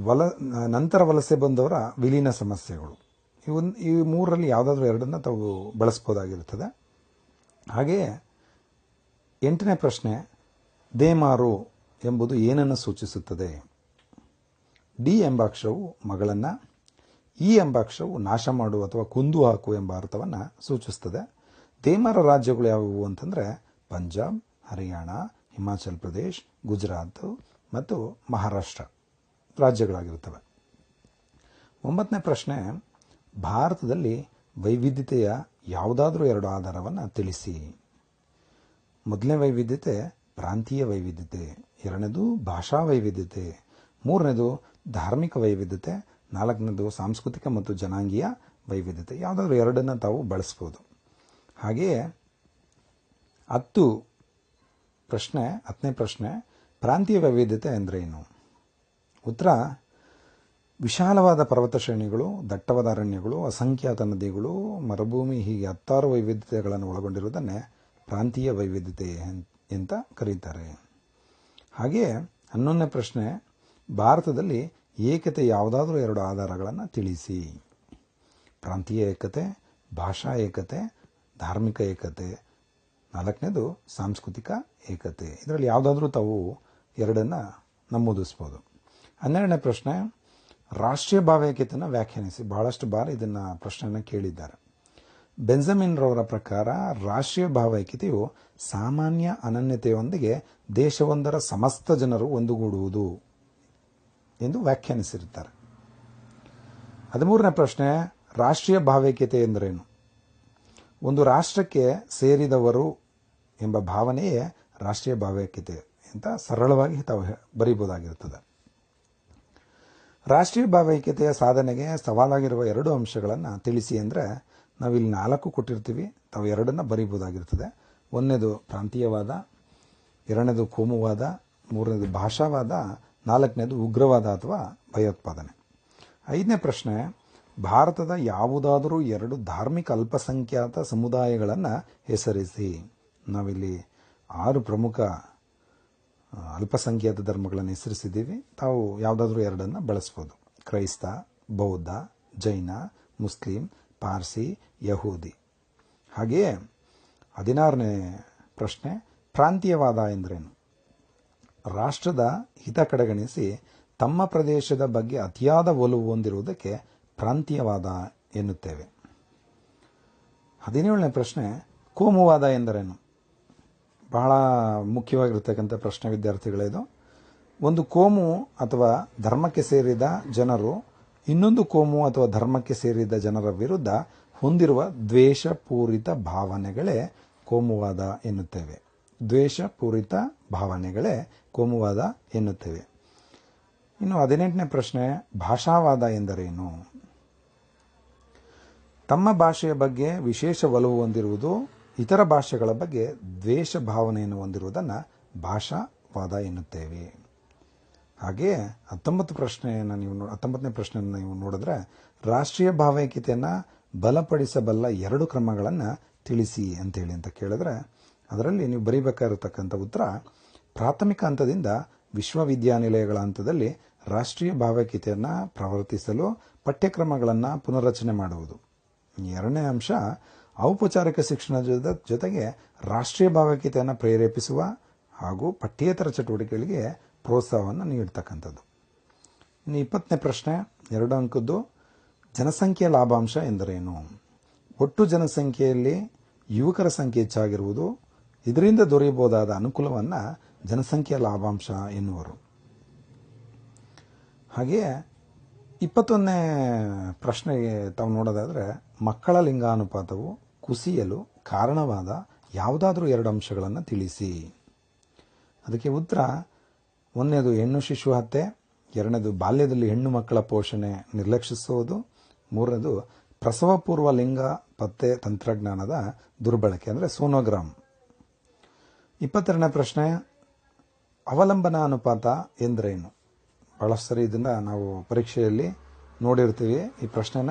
ನಂತರ ವಲಸೆ ಬಂದವರ ವಿಲೀನ ಸಮಸ್ಯೆಗಳು. ಈ 3ರಲ್ಲಿ ಯಾವುದಾದ್ರೂ 2 ತಾವು ಬಳಸ್ಬೋದಾಗಿರ್ತದೆ. ಹಾಗೆಯೇ 8ನೇ ಪ್ರಶ್ನೆ, ದೇಮಾರು ಎಂಬುದು ಏನನ್ನು ಸೂಚಿಸುತ್ತದೆ? ಡಿ ಎಂಬ ಅಕ್ಷರವು ಮಗಳನ್ನು, ಇ ಎಂಬ ಅಕ್ಷರವು ನಾಶ ಮಾಡು ಅಥವಾ ಕುಂದು ಹಾಕು ಎಂಬ ಅರ್ಥವನ್ನು ಸೂಚಿಸುತ್ತದೆ. ದೇಮಾರ ರಾಜ್ಯಗಳು ಯಾವುವು ಅಂತಂದರೆ ಪಂಜಾಬ್, ಹರಿಯಾಣ, ಹಿಮಾಚಲ್ ಪ್ರದೇಶ್, ಗುಜರಾತ್ ಮತ್ತು ಮಹಾರಾಷ್ಟ್ರ ರಾಜ್ಯಗಳಾಗಿರುತ್ತವೆ. 9ನೇ ಪ್ರಶ್ನೆ, ಭಾರತದಲ್ಲಿ ವೈವಿಧ್ಯತೆಯ ಯಾವುದಾದ್ರೂ 2 ಆಧಾರವನ್ನು ತಿಳಿಸಿ. ಮೊದಲನೇ ವೈವಿಧ್ಯತೆ ಪ್ರಾಂತೀಯ ವೈವಿಧ್ಯತೆ, ಎರಡನೇದು ಭಾಷಾ ವೈವಿಧ್ಯತೆ, ಮೂರನೇದು ಧಾರ್ಮಿಕ ವೈವಿಧ್ಯತೆ, ನಾಲ್ಕನೇದು ಸಾಂಸ್ಕೃತಿಕ ಮತ್ತು ಜನಾಂಗೀಯ ವೈವಿಧ್ಯತೆ. ಯಾವುದಾದ್ರೂ ಎರಡನ್ನು ತಾವು ಬಳಸ್ಬೋದು. ಹಾಗೆಯೇ 10ನೇ ಪ್ರಶ್ನೆ ಪ್ರಾಂತೀಯ ವೈವಿಧ್ಯತೆ ಅಂದರೆ ಏನು? ಉತ್ತರ: ವಿಶಾಲವಾದ ಪರ್ವತ ಶ್ರೇಣಿಗಳು, ದಟ್ಟವಾದ ಅರಣ್ಯಗಳು, ಅಸಂಖ್ಯಾತ ನದಿಗಳು, ಮರುಭೂಮಿ ಹೀಗೆ 16 ವೈವಿಧ್ಯತೆಗಳನ್ನು ಒಳಗೊಂಡಿರುವುದನ್ನೇ ಪ್ರಾಂತೀಯ ವೈವಿಧ್ಯತೆ ಅಂತ ಕರೀತಾರೆ. ಹಾಗೆಯೇ 11ನೇ ಪ್ರಶ್ನೆ ಭಾರತದಲ್ಲಿ ಏಕತೆ ಯಾವುದಾದ್ರೂ 2 ಆಧಾರಗಳನ್ನು ತಿಳಿಸಿ. ಪ್ರಾಂತೀಯ ಏಕತೆ, ಭಾಷಾ ಏಕತೆ, ಧಾರ್ಮಿಕ ಏಕತೆ, 4ನೇದು ಸಾಂಸ್ಕೃತಿಕ ಏಕತೆ. ಇದರಲ್ಲಿ ಯಾವುದಾದ್ರೂ ತಾವು 2 ನಮೂದಿಸ್ಬೋದು. 12ನೇ ಪ್ರಶ್ನೆ ರಾಷ್ಟ್ರೀಯ ಭಾವೈಕ್ಯತೆಯನ್ನು ವ್ಯಾಖ್ಯಾನಿಸಿ. ಬಹಳಷ್ಟು ಬಾರಿ ಇದನ್ನು ಪ್ರಶ್ನೆಯನ್ನು ಕೇಳಿದ್ದಾರೆ. ಬೆಂಜಮಿನ್ ರವರ ಪ್ರಕಾರ ರಾಷ್ಟ್ರೀಯ ಭಾವೈಕ್ಯತೆಯು ಸಾಮಾನ್ಯ ಅನನ್ಯತೆಯೊಂದಿಗೆ ದೇಶವೊಂದರ ಸಮಸ್ತ ಜನರು ಒಂದುಗೂಡುವುದು ಎಂದು ವ್ಯಾಖ್ಯಾನಿಸಿರುತ್ತಾರೆ. 13ನೇ ಪ್ರಶ್ನೆ ರಾಷ್ಟ್ರೀಯ ಭಾವೈಕ್ಯತೆ ಎಂದರೇನು? ಒಂದು ರಾಷ್ಟ್ರಕ್ಕೆ ಸೇರಿದವರು ಎಂಬ ಭಾವನೆಯೇ ರಾಷ್ಟ್ರೀಯ ಭಾವೈಕ್ಯತೆ ಅಂತ ಸರಳವಾಗಿ ತಾವು ಬರೀಬಹುದಾಗಿರುತ್ತದೆ. ರಾಷ್ಟ್ರೀಯ ಭಾವೈಕ್ಯತೆಯ ಸಾಧನೆಗೆ ಸವಾಲಾಗಿರುವ 2 ಅಂಶಗಳನ್ನು ತಿಳಿಸಿ ಅಂದರೆ ನಾವಿಲ್ಲಿ 4 ಕೊಟ್ಟಿರ್ತೀವಿ, ತಾವು 2 ಬರೀಬಹುದಾಗಿರ್ತದೆ. 1ನೇದು ಪ್ರಾಂತೀಯವಾದ, 2ನೇದು ಕೋಮುವಾದ, 3ನೇದು ಭಾಷಾವಾದ, 4ನೇದು ಉಗ್ರವಾದ ಅಥವಾ ಭಯೋತ್ಪಾದನೆ. 5ನೇ ಪ್ರಶ್ನೆ ಭಾರತದ ಯಾವುದಾದರೂ 2 ಧಾರ್ಮಿಕ ಅಲ್ಪಸಂಖ್ಯಾತ ಸಮುದಾಯಗಳನ್ನು ಹೆಸರಿಸಿ. ನಾವಿಲ್ಲಿ 6 ಪ್ರಮುಖ ಅಲ್ಪಸಂಖ್ಯಾತ ಧರ್ಮಗಳನ್ನು ಹೆಸರಿಸಿದ್ದೀವಿ. ತಾವು ಯಾವುದಾದ್ರೂ 2 ಬಳಸ್ಬೋದು. ಕ್ರೈಸ್ತ, ಬೌದ್ಧ, ಜೈನ, ಮುಸ್ಲಿಂ, ಪಾರ್ಸಿ, ಯಹೂದಿ. ಹಾಗೆಯೇ 16ನೇ ಪ್ರಶ್ನೆ ಪ್ರಾಂತೀಯವಾದ ಎಂದರೇನು? ರಾಷ್ಟ್ರದ ಹಿತ ಕಡೆಗಣಿಸಿ ತಮ್ಮ ಪ್ರದೇಶದ ಬಗ್ಗೆ ಅತಿಯಾದ ಒಲವು ಹೊಂದಿರುವುದಕ್ಕೆ ಪ್ರಾಂತೀಯವಾದ ಎನ್ನುತ್ತೇವೆ. 17ನೇ ಪ್ರಶ್ನೆ ಕೋಮುವಾದ ಎಂದರೇನು? ಬಹಳ ಮುಖ್ಯವಾಗಿರ್ತಕ್ಕಂಥ ಪ್ರಶ್ನೆ ವಿದ್ಯಾರ್ಥಿಗಳಿದು. ಒಂದು ಕೋಮು ಅಥವಾ ಧರ್ಮಕ್ಕೆ ಸೇರಿದ ಜನರು ಇನ್ನೊಂದು ಕೋಮು ಅಥವಾ ಧರ್ಮಕ್ಕೆ ಸೇರಿದ ಜನರ ವಿರುದ್ಧ ಹೊಂದಿರುವ ದ್ವೇಷಪೂರಿತ ಭಾವನೆಗಳೇ ಕೋಮುವಾದ ಎನ್ನುತ್ತೇವೆ. ದ್ವೇಷಪೂರಿತ ಭಾವನೆಗಳೇ ಕೋಮುವಾದ ಎನ್ನುತ್ತೇವೆ. ಇನ್ನು 18ನೇ ಪ್ರಶ್ನೆ ಭಾಷಾವಾದ ಎಂದರೇನು? ತಮ್ಮ ಭಾಷೆಯ ಬಗ್ಗೆ ವಿಶೇಷ ಒಲವು ಹೊಂದಿರುವುದು, ಇತರ ಭಾಷೆಗಳ ಬಗ್ಗೆ ದ್ವೇಷ ಭಾವನೆಯನ್ನು ಹೊಂದಿರುವುದನ್ನು ಭಾಷಾವಾದ ಎನ್ನುತ್ತೇವೆ. ಹಾಗೆಯೇ 19ನೇ ಪ್ರಶ್ನೆಯನ್ನು ನೀವು ನೋಡಿದ್ರೆ ರಾಷ್ಟ್ರೀಯ ಭಾವೈಕ್ಯತೆಯನ್ನು ಬಲಪಡಿಸಬಲ್ಲ 2 ಕ್ರಮಗಳನ್ನು ತಿಳಿಸಿ ಅಂತೇಳಿ ಅಂತ ಕೇಳಿದ್ರೆ ಅದರಲ್ಲಿ ನೀವು ಬರೀಬೇಕಾಗಿರತಕ್ಕಂಥ ಉತ್ತರ ಪ್ರಾಥಮಿಕ ಹಂತದಿಂದ ವಿಶ್ವವಿದ್ಯಾನಿಲಯಗಳ ಹಂತದಲ್ಲಿ ರಾಷ್ಟ್ರೀಯ ಭಾವೈಕ್ಯತೆಯನ್ನು ಪ್ರವರ್ತಿಸಲು ಪಠ್ಯಕ್ರಮಗಳನ್ನು ಪುನರ್ರಚನೆ ಮಾಡುವುದು. 2ನೇ ಅಂಶ ಔಪಚಾರಿಕ ಶಿಕ್ಷಣದ ಜೊತೆಗೆ ರಾಷ್ಟ್ರೀಯ ಭಾವೈಕ್ಯತೆಯನ್ನು ಪ್ರೇರೇಪಿಸುವ ಹಾಗೂ ಪಠ್ಯೇತರ ಚಟುವಟಿಕೆಗಳಿಗೆ ಪ್ರೋತ್ಸಾಹವನ್ನು ನೀಡ್ತಕ್ಕಂಥದ್ದು. ಇನ್ನು 20ನೇ ಪ್ರಶ್ನೆ 2 ಅಂಕದ್ದು ಜನಸಂಖ್ಯೆಯ ಲಾಭಾಂಶ ಎಂದರೇನು? ಒಟ್ಟು ಜನಸಂಖ್ಯೆಯಲ್ಲಿ ಯುವಕರ ಸಂಖ್ಯೆ ಹೆಚ್ಚಾಗಿರುವುದು, ಇದರಿಂದ ದೊರೆಯಬಹುದಾದ ಅನುಕೂಲವನ್ನು ಜನಸಂಖ್ಯೆಯ ಲಾಭಾಂಶ ಎನ್ನುವರು. ಹಾಗೆಯೇ 21ನೇ ಪ್ರಶ್ನೆಗೆ ತಾವು ನೋಡೋದಾದರೆ ಮಕ್ಕಳ ಲಿಂಗಾನುಪಾತವು ಕುಸಿಯಲು ಕಾರಣವಾದ ಯಾವುದಾದ್ರೂ 2 ಅಂಶಗಳನ್ನು ತಿಳಿಸಿ. ಅದಕ್ಕೆ ಉತ್ತರ 1ನೇದು ಹೆಣ್ಣು ಶಿಶು ಹತ್ಯೆ, 2ನೇದು ಬಾಲ್ಯದಲ್ಲಿ ಹೆಣ್ಣು ಮಕ್ಕಳ ಪೋಷಣೆ ನಿರ್ಲಕ್ಷಿಸುವುದು, 3ನೇದು ಪ್ರಸವ ಪೂರ್ವ ಲಿಂಗ ಪತ್ತೆ ತಂತ್ರಜ್ಞಾನದ ದುರ್ಬಳಕೆ ಅಂದರೆ ಸೋನೋಗ್ರಾಮ್. 22ನೇ ಪ್ರಶ್ನೆ ಅವಲಂಬನಾ ಅನುಪಾತ ಎಂದರೇನು? ಬಹಳಷ್ಟು ಸರಿ ಇದನ್ನು ನಾವು ಪರೀಕ್ಷೆಯಲ್ಲಿ ನೋಡಿರ್ತೀವಿ ಈ ಪ್ರಶ್ನೆನ.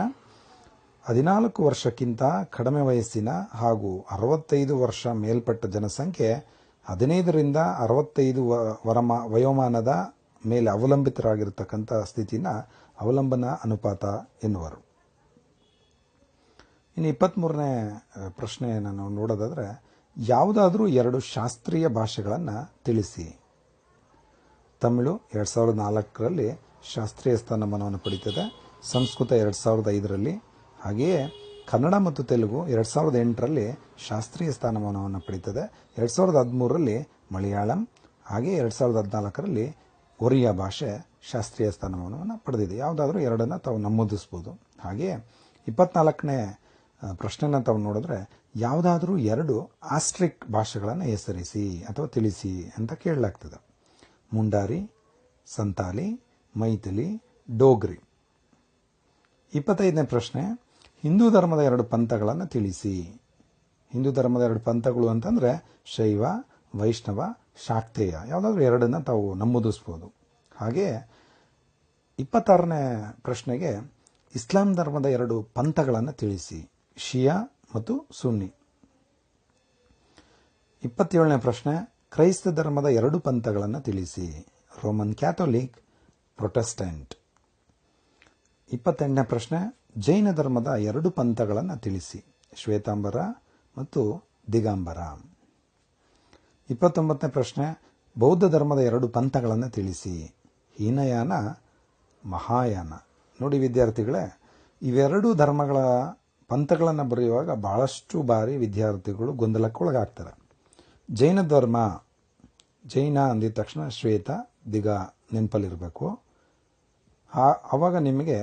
14 ವರ್ಷಕ್ಕಿಂತ ಕಡಿಮೆ ವಯಸ್ಸಿನ ಹಾಗೂ 65 ವರ್ಷ ಮೇಲ್ಪಟ್ಟ ಜನಸಂಖ್ಯೆ 15ರಿಂದ 65 ವಯೋಮಾನದ ಮೇಲೆ ಅವಲಂಬಿತರಾಗಿರ್ತಕ್ಕಂಥ ಸ್ಥಿತಿನ ಅವಲಂಬನಾ ಅನುಪಾತ ಎನ್ನುವರು. ಇನ್ನು 23ನೇ ಪ್ರಶ್ನೆಯನ್ನು ನಾವು ನೋಡೋದಾದರೆ ಯಾವುದಾದ್ರೂ 2 ಶಾಸ್ತ್ರೀಯ ಭಾಷೆಗಳನ್ನು ತಿಳಿಸಿ. ತಮಿಳು 2004ರಲ್ಲಿ ಶಾಸ್ತ್ರೀಯ ಸ್ಥಾನಮಾನವನ್ನು ಪಡೆಯುತ್ತದೆ, ಸಂಸ್ಕೃತ 2005ರಲ್ಲಿ, ಹಾಗೆಯೇ ಕನ್ನಡ ಮತ್ತು ತೆಲುಗು 2008ರಲ್ಲಿ ಶಾಸ್ತ್ರೀಯ ಸ್ಥಾನಮಾನವನ್ನು ಪಡೆಯುತ್ತದೆ, 2013ರಲ್ಲಿ ಮಲಯಾಳಂ, ಹಾಗೆಯೇ 2014ರಲ್ಲಿ ಒರಿಯಾ ಭಾಷೆ ಶಾಸ್ತ್ರೀಯ ಸ್ಥಾನಮಾನವನ್ನು ಪಡೆದಿದೆ. ಯಾವುದಾದ್ರೂ 2 ತಾವು ನಮೂದಿಸ್ಬೋದು. ಹಾಗೆಯೇ 24ನೇ ಪ್ರಶ್ನೆನ ತಾವು ನೋಡಿದ್ರೆ ಯಾವುದಾದ್ರೂ 2 ಆಸ್ಟ್ರಿಕ್ ಭಾಷೆಗಳನ್ನು ಹೆಸರಿಸಿ ಅಥವಾ ತಿಳಿಸಿ ಅಂತ ಕೇಳಲಾಗ್ತದೆ. ಮುಂಡಾರಿ, ಸಂತಾಲಿ, ಮೈಥಿಲಿ, ಡೋಗ್ರಿ. 25ನೇ ಪ್ರಶ್ನೆ, ಹಿಂದೂ ಧರ್ಮದ 2 ಪಂಥಗಳನ್ನು ತಿಳಿಸಿ. ಹಿಂದೂ ಧರ್ಮದ 2 ಪಂಥಗಳು ಅಂತಂದರೆ ಶೈವ, ವೈಷ್ಣವ, ಶಾಕ್ತೇಯ. ಯಾವುದಾದ್ರೂ 2 ತಾವು ನಮೂದಿಸ್ಬೋದು. ಹಾಗೆ 26ನೇ ಪ್ರಶ್ನೆಗೆ ಇಸ್ಲಾಂ ಧರ್ಮದ 2 ಪಂಥಗಳನ್ನು ತಿಳಿಸಿ. ಶಿಯಾ ಮತ್ತು ಸುನ್ನಿ. 27ನೇ ಪ್ರಶ್ನೆ, ಕ್ರೈಸ್ತ ಧರ್ಮದ 2 ಪಂಥಗಳನ್ನು ತಿಳಿಸಿ. Roman Catholic, Protestant. 28ನೇ ಪ್ರಶ್ನೆ, ಜೈನ ಧರ್ಮದ 2 ಪಂಥಗಳನ್ನು ತಿಳಿಸಿ. ಶ್ವೇತಾಂಬರ ಮತ್ತು ದಿಗಂಬರ. 29ನೇ ಪ್ರಶ್ನೆ, ಬೌದ್ಧ ಧರ್ಮದ 2 ಪಂಥಗಳನ್ನು ತಿಳಿಸಿ. ಹೀನಯಾನ, ಮಹಾಯಾನ. ನೋಡಿ ವಿದ್ಯಾರ್ಥಿಗಳೇ, ಇವೆರಡೂ ಧರ್ಮಗಳ ಪಂಥಗಳನ್ನು ಬರೆಯುವಾಗ ಬಹಳಷ್ಟು ಬಾರಿ ವಿದ್ಯಾರ್ಥಿಗಳು ಗೊಂದಲಕ್ಕೆ ಒಳಗಾಗ್ತಾರೆ. ಜೈನ ಧರ್ಮ, ಜೈನ ಅಂದಿದ ತಕ್ಷಣ ಶ್ವೇತ, ದಿಗ ನೆನಪಲ್ಲಿರಬೇಕು. ಆವಾಗ ನಿಮಗೆ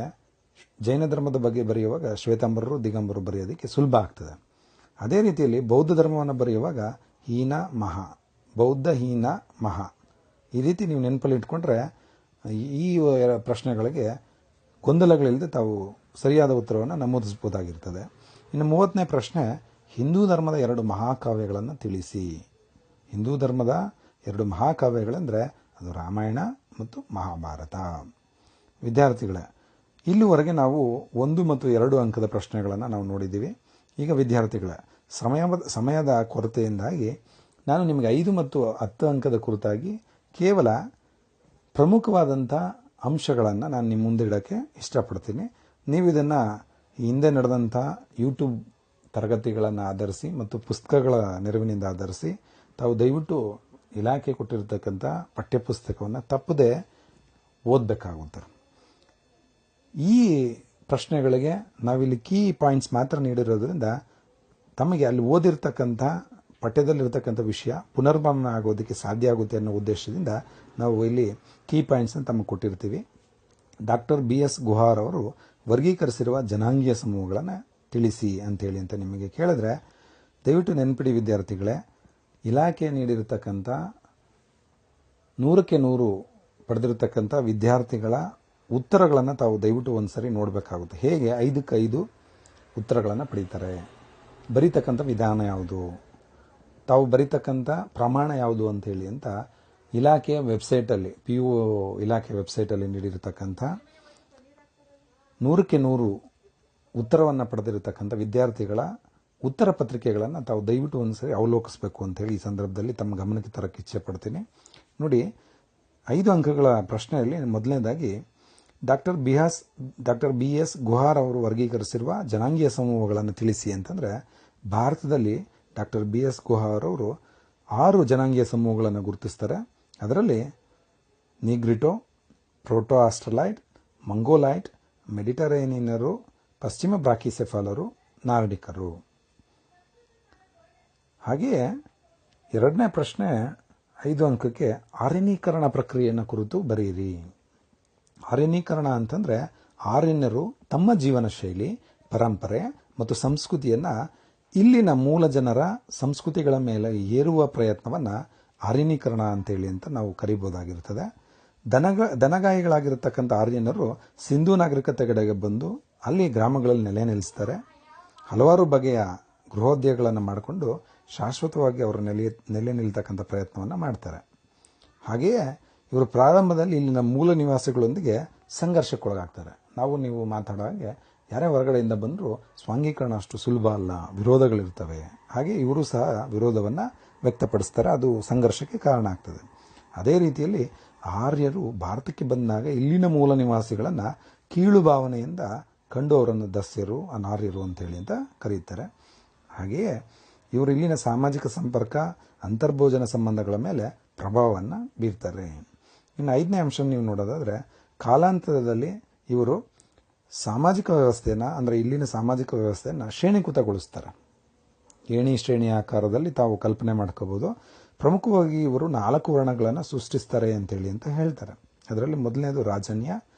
ಜೈನ ಧರ್ಮದ ಬಗ್ಗೆ ಬರೆಯುವಾಗ ಶ್ವೇತಾಂಬರರು, ದಿಗಂಬರರು ಬರೆಯೋದಕ್ಕೆ ಸುಲಭ ಆಗ್ತದೆ. ಅದೇ ರೀತಿಯಲ್ಲಿ ಬೌದ್ಧ ಧರ್ಮವನ್ನು ಬರೆಯುವಾಗ ಹೀನ, ಮಹಾ. ಬೌದ್ಧ, ಹೀನ, ಮಹಾ. ಈ ರೀತಿ ನೀವು ನೆನಪಲ್ಲಿ ಇಟ್ಕೊಂಡ್ರೆ ಈ ಪ್ರಶ್ನೆಗಳಿಗೆ ಗೊಂದಲಗಳಿಲ್ಲದೆ ತಾವು ಸರಿಯಾದ ಉತ್ತರವನ್ನು ನಮೂದಿಸಬಹುದಾಗಿರ್ತದೆ. ಇನ್ನು 30ನೇ ಪ್ರಶ್ನೆ, ಹಿಂದೂ ಧರ್ಮದ 2 ಮಹಾಕಾವ್ಯಗಳನ್ನು ತಿಳಿಸಿ. ಹಿಂದೂ ಧರ್ಮದ 2 ಮಹಾಕಾವ್ಯಗಳೆಂದರೆ ಅದು ರಾಮಾಯಣ ಮತ್ತು ಮಹಾಭಾರತ. ವಿದ್ಯಾರ್ಥಿಗಳೇ, ಇಲ್ಲಿವರೆಗೆ ನಾವು 1 ಮತ್ತು 2 ಅಂಕದ ಪ್ರಶ್ನೆಗಳನ್ನು ನಾವು ನೋಡಿದ್ದೀವಿ. ಈಗ ವಿದ್ಯಾರ್ಥಿಗಳೇ, ಸಮಯದ ಕೊರತೆಯಿಂದಾಗಿ ನಾನು ನಿಮಗೆ 5 ಮತ್ತು 10 ಅಂಕದ ಕುರಿತಾಗಿ ಕೇವಲ ಪ್ರಮುಖವಾದಂಥ ಅಂಶಗಳನ್ನು ನಾನು ನಿಮ್ಮ ಮುಂದೆ ಇಡೋಕ್ಕೆ ಇಷ್ಟಪಡ್ತೀನಿ. ನೀವು ಇದನ್ನು ಹಿಂದೆ ನಡೆದಂಥ ಯೂಟ್ಯೂಬ್ ತರಗತಿಗಳನ್ನು ಆಧರಿಸಿ ಮತ್ತು ಪುಸ್ತಕಗಳ ನೆರವಿನಿಂದ ಆಧರಿಸಿ ತಾವು ದಯವಿಟ್ಟು ಇಲಾಖೆ ಕೊಟ್ಟಿರತಕ್ಕಂಥ ಪಠ್ಯಪುಸ್ತಕವನ್ನು ತಪ್ಪದೆ ಓದಬೇಕಾಗುತ್ತೆ. ಈ ಪ್ರಶ್ನೆಗಳಿಗೆ ನಾವಿಲ್ಲಿ ಕೀ ಪಾಯಿಂಟ್ಸ್ ಮಾತ್ರ ನೀಡಿರೋದ್ರಿಂದ ತಮಗೆ ಅಲ್ಲಿ ಓದಿರ್ತಕ್ಕಂಥ ಪಠ್ಯದಲ್ಲಿರ್ತಕ್ಕಂಥ ವಿಷಯ ಪುನರ್ಭ್ರಮಣ ಆಗೋದಕ್ಕೆ ಸಾಧ್ಯ ಆಗುತ್ತೆ ಅನ್ನೋ ಉದ್ದೇಶದಿಂದ ನಾವು ಇಲ್ಲಿ ಕೀ ಪಾಯಿಂಟ್ಸನ್ನು ತಮಗೆ ಕೊಟ್ಟಿರ್ತೀವಿ. ಡಾಕ್ಟರ್ BS ಗುಹಾರ್ ಅವರು ವರ್ಗೀಕರಿಸಿರುವ ಜನಾಂಗೀಯ ಸಮೂಹಗಳನ್ನು ತಿಳಿಸಿ ಅಂತೇಳಿ ಅಂತ ನಿಮಗೆ ಕೇಳಿದ್ರೆ ದಯವಿಟ್ಟು ನೆನಪಿಡಿ ವಿದ್ಯಾರ್ಥಿಗಳೇ, ಇಲಾಖೆ ನೀಡಿರತಕ್ಕಂಥ 100ಕ್ಕೆ 100 ಪಡೆದಿರತಕ್ಕಂಥ ವಿದ್ಯಾರ್ಥಿಗಳ ಉತ್ತರಗಳನ್ನು ತಾವು ದಯವಿಟ್ಟು ಒಂದು ಸರಿ ನೋಡಬೇಕಾಗುತ್ತೆ. ಹೇಗೆ 5ಕ್ಕೆ 5 ಉತ್ತರಗಳನ್ನು ಪಡೀತಾರೆ, ಬರೀತಕ್ಕಂಥ ವಿಧಾನ ಯಾವುದು, ತಾವು ಬರೀತಕ್ಕಂಥ ಪ್ರಮಾಣ ಯಾವುದು ಅಂತೇಳಿ ಅಂತ ಇಲಾಖೆಯ ವೆಬ್ಸೈಟಲ್ಲಿ PU ಇಲಾಖೆ ವೆಬ್ಸೈಟಲ್ಲಿ ನೀಡಿರತಕ್ಕಂಥ 100ಕ್ಕೆ 100 ಉತ್ತರವನ್ನು ಪಡೆದಿರತಕ್ಕಂಥ ವಿದ್ಯಾರ್ಥಿಗಳ ಉತ್ತರ ಪತ್ರಿಕೆಗಳನ್ನು ತಾವು ದಯವಿಟ್ಟು ಒಂದ್ಸರಿ ಅವಲೋಕಿಸಬೇಕು ಅಂತೇಳಿ ಈ ಸಂದರ್ಭದಲ್ಲಿ ತಮ್ಮ ಗಮನಕ್ಕೆ ತರಕ್ಕೆ ಇಚ್ಛೆ ಪಡ್ತೀನಿ. ನೋಡಿ, 5 ಅಂಕಗಳ ಪ್ರಶ್ನೆಯಲ್ಲಿ ಮೊದಲನೇದಾಗಿ ಡಾಕ್ಟರ್ BS ಗುಹಾರ್ ಅವರು ವರ್ಗೀಕರಿಸಿರುವ ಜನಾಂಗೀಯ ಸಮೂಹಗಳನ್ನು ತಿಳಿಸಿ ಅಂತಂದರೆ ಭಾರತದಲ್ಲಿ ಡಾಕ್ಟರ್ BS ಗುಹಾರ್ ಅವರು 6 ಜನಾಂಗೀಯ ಸಮೂಹಗಳನ್ನು ಗುರುತಿಸ್ತಾರೆ. ಅದರಲ್ಲಿ ನೀಗ್ರಿಟೋ, ಪ್ರೋಟೋ ಆಸ್ಟ್ರಲೈಡ್, ಮಂಗೋಲೈಟ್, ಮೆಡಿಟರೇನಿಯನ್ನರು, ಪಶ್ಚಿಮ ಬ್ರಾಕಿಸೆಫಾಲರು, ನಾರ್ಡಿಕರು. ಹಾಗೆಯೇ 2ನೇ ಪ್ರಶ್ನೆ 5 ಅಂಕಕ್ಕೆ ಆರ್ಯನೀಕರಣ ಪ್ರಕ್ರಿಯೆಯನ್ನು ಕುರಿತು ಬರೆಯಿರಿ. ಆರ್ಯನೀಕರಣ ಅಂತಂದರೆ ಆರ್ಯನರು ತಮ್ಮ ಜೀವನ ಶೈಲಿ, ಪರಂಪರೆ ಮತ್ತು ಸಂಸ್ಕೃತಿಯನ್ನು ಇಲ್ಲಿನ ಮೂಲ ಜನರ ಸಂಸ್ಕೃತಿಗಳ ಮೇಲೆ ಏರುವ ಪ್ರಯತ್ನವನ್ನು ಆರ್ಯನೀಕರಣ ಅಂತೇಳಿ ಅಂತ ನಾವು ಕರಿಬೋದಾಗಿರ್ತದೆ. ದನಗಾಯಿಗಳಾಗಿರತಕ್ಕಂಥ ಆರ್ಯನರು ಸಿಂಧೂ ನಾಗರಿಕತೆಗಡೆಗೆ ಬಂದು ಅಲ್ಲಿ ಗ್ರಾಮಗಳಲ್ಲಿ ನೆಲೆನಿಲ್ಲಿಸ್ತಾರೆ. ಹಲವಾರು ಬಗೆಯ ಗೃಹೋದ್ಯೋಗಗಳನ್ನು ಮಾಡಿಕೊಂಡು ಶಾಶ್ವತವಾಗಿ ಅವರು ನೆಲೆ ನಿಲ್ತಕ್ಕಂಥ ಪ್ರಯತ್ನವನ್ನು ಮಾಡ್ತಾರೆ. ಹಾಗೆಯೇ ಇವರು ಪ್ರಾರಂಭದಲ್ಲಿ ಇಲ್ಲಿನ ಮೂಲ ನಿವಾಸಿಗಳೊಂದಿಗೆ ಸಂಘರ್ಷಕ್ಕೊಳಗಾಗ್ತಾರೆ. ನೀವು ಮಾತಾಡೋ ಹಾಗೆ ಯಾರೇ ಹೊರಗಡೆಯಿಂದ ಬಂದರೂ ಸ್ವಾಂಗೀಕರಣ ಅಷ್ಟು ಸುಲಭ ಅಲ್ಲ, ವಿರೋಧಗಳಿರ್ತವೆ. ಹಾಗೆ ಇವರು ಸಹ ವಿರೋಧವನ್ನು ವ್ಯಕ್ತಪಡಿಸ್ತಾರೆ, ಅದು ಸಂಘರ್ಷಕ್ಕೆ ಕಾರಣ ಆಗ್ತದೆ. ಅದೇ ರೀತಿಯಲ್ಲಿ ಆರ್ಯರು ಭಾರತಕ್ಕೆ ಬಂದಾಗ ಇಲ್ಲಿನ ಮೂಲ ನಿವಾಸಿಗಳನ್ನು ಕೀಳು ಭಾವನೆಯಿಂದ ಕಂಡು ಅವರನ್ನು ದಸ್ಯರು, ಅನಾರ್ಯರು ಅಂತೇಳಿ ಅಂತ ಕರೀತಾರೆ. ಹಾಗೆಯೇ ಇವರು ಇಲ್ಲಿನ ಸಾಮಾಜಿಕ ಸಂಪರ್ಕ, ಅಂತರ್ಭೋಜನ ಸಂಬಂಧಗಳ ಮೇಲೆ ಪ್ರಭಾವವನ್ನು ಬೀರ್ತಾರೆ. ಇನ್ನು 5ನೇ ಅಂಶ ನೀವು ನೋಡೋದಾದರೆ ಕಾಲಾಂತರದಲ್ಲಿ ಇವರು ಸಾಮಾಜಿಕ ವ್ಯವಸ್ಥೆಯನ್ನು ಅಂದರೆ ಇಲ್ಲಿನ ಸಾಮಾಜಿಕ ವ್ಯವಸ್ಥೆಯನ್ನು ಶ್ರೇಣೀಕೃತಗೊಳಿಸ್ತಾರೆ. ಏಣಿ ಶ್ರೇಣಿಯ ಆಕಾರದಲ್ಲಿ ತಾವು ಕಲ್ಪನೆ ಮಾಡ್ಕೋಬೋದು. ಪ್ರಮುಖವಾಗಿ ಇವರು 4 ವರ್ಣಗಳನ್ನು ಸೃಷ್ಟಿಸ್ತಾರೆ ಅಂತೇಳಿ ಅಂತ ಹೇಳ್ತಾರೆ. ಅದರಲ್ಲಿ ಮೊದಲನೇದು ರಾಜನ್ಯ,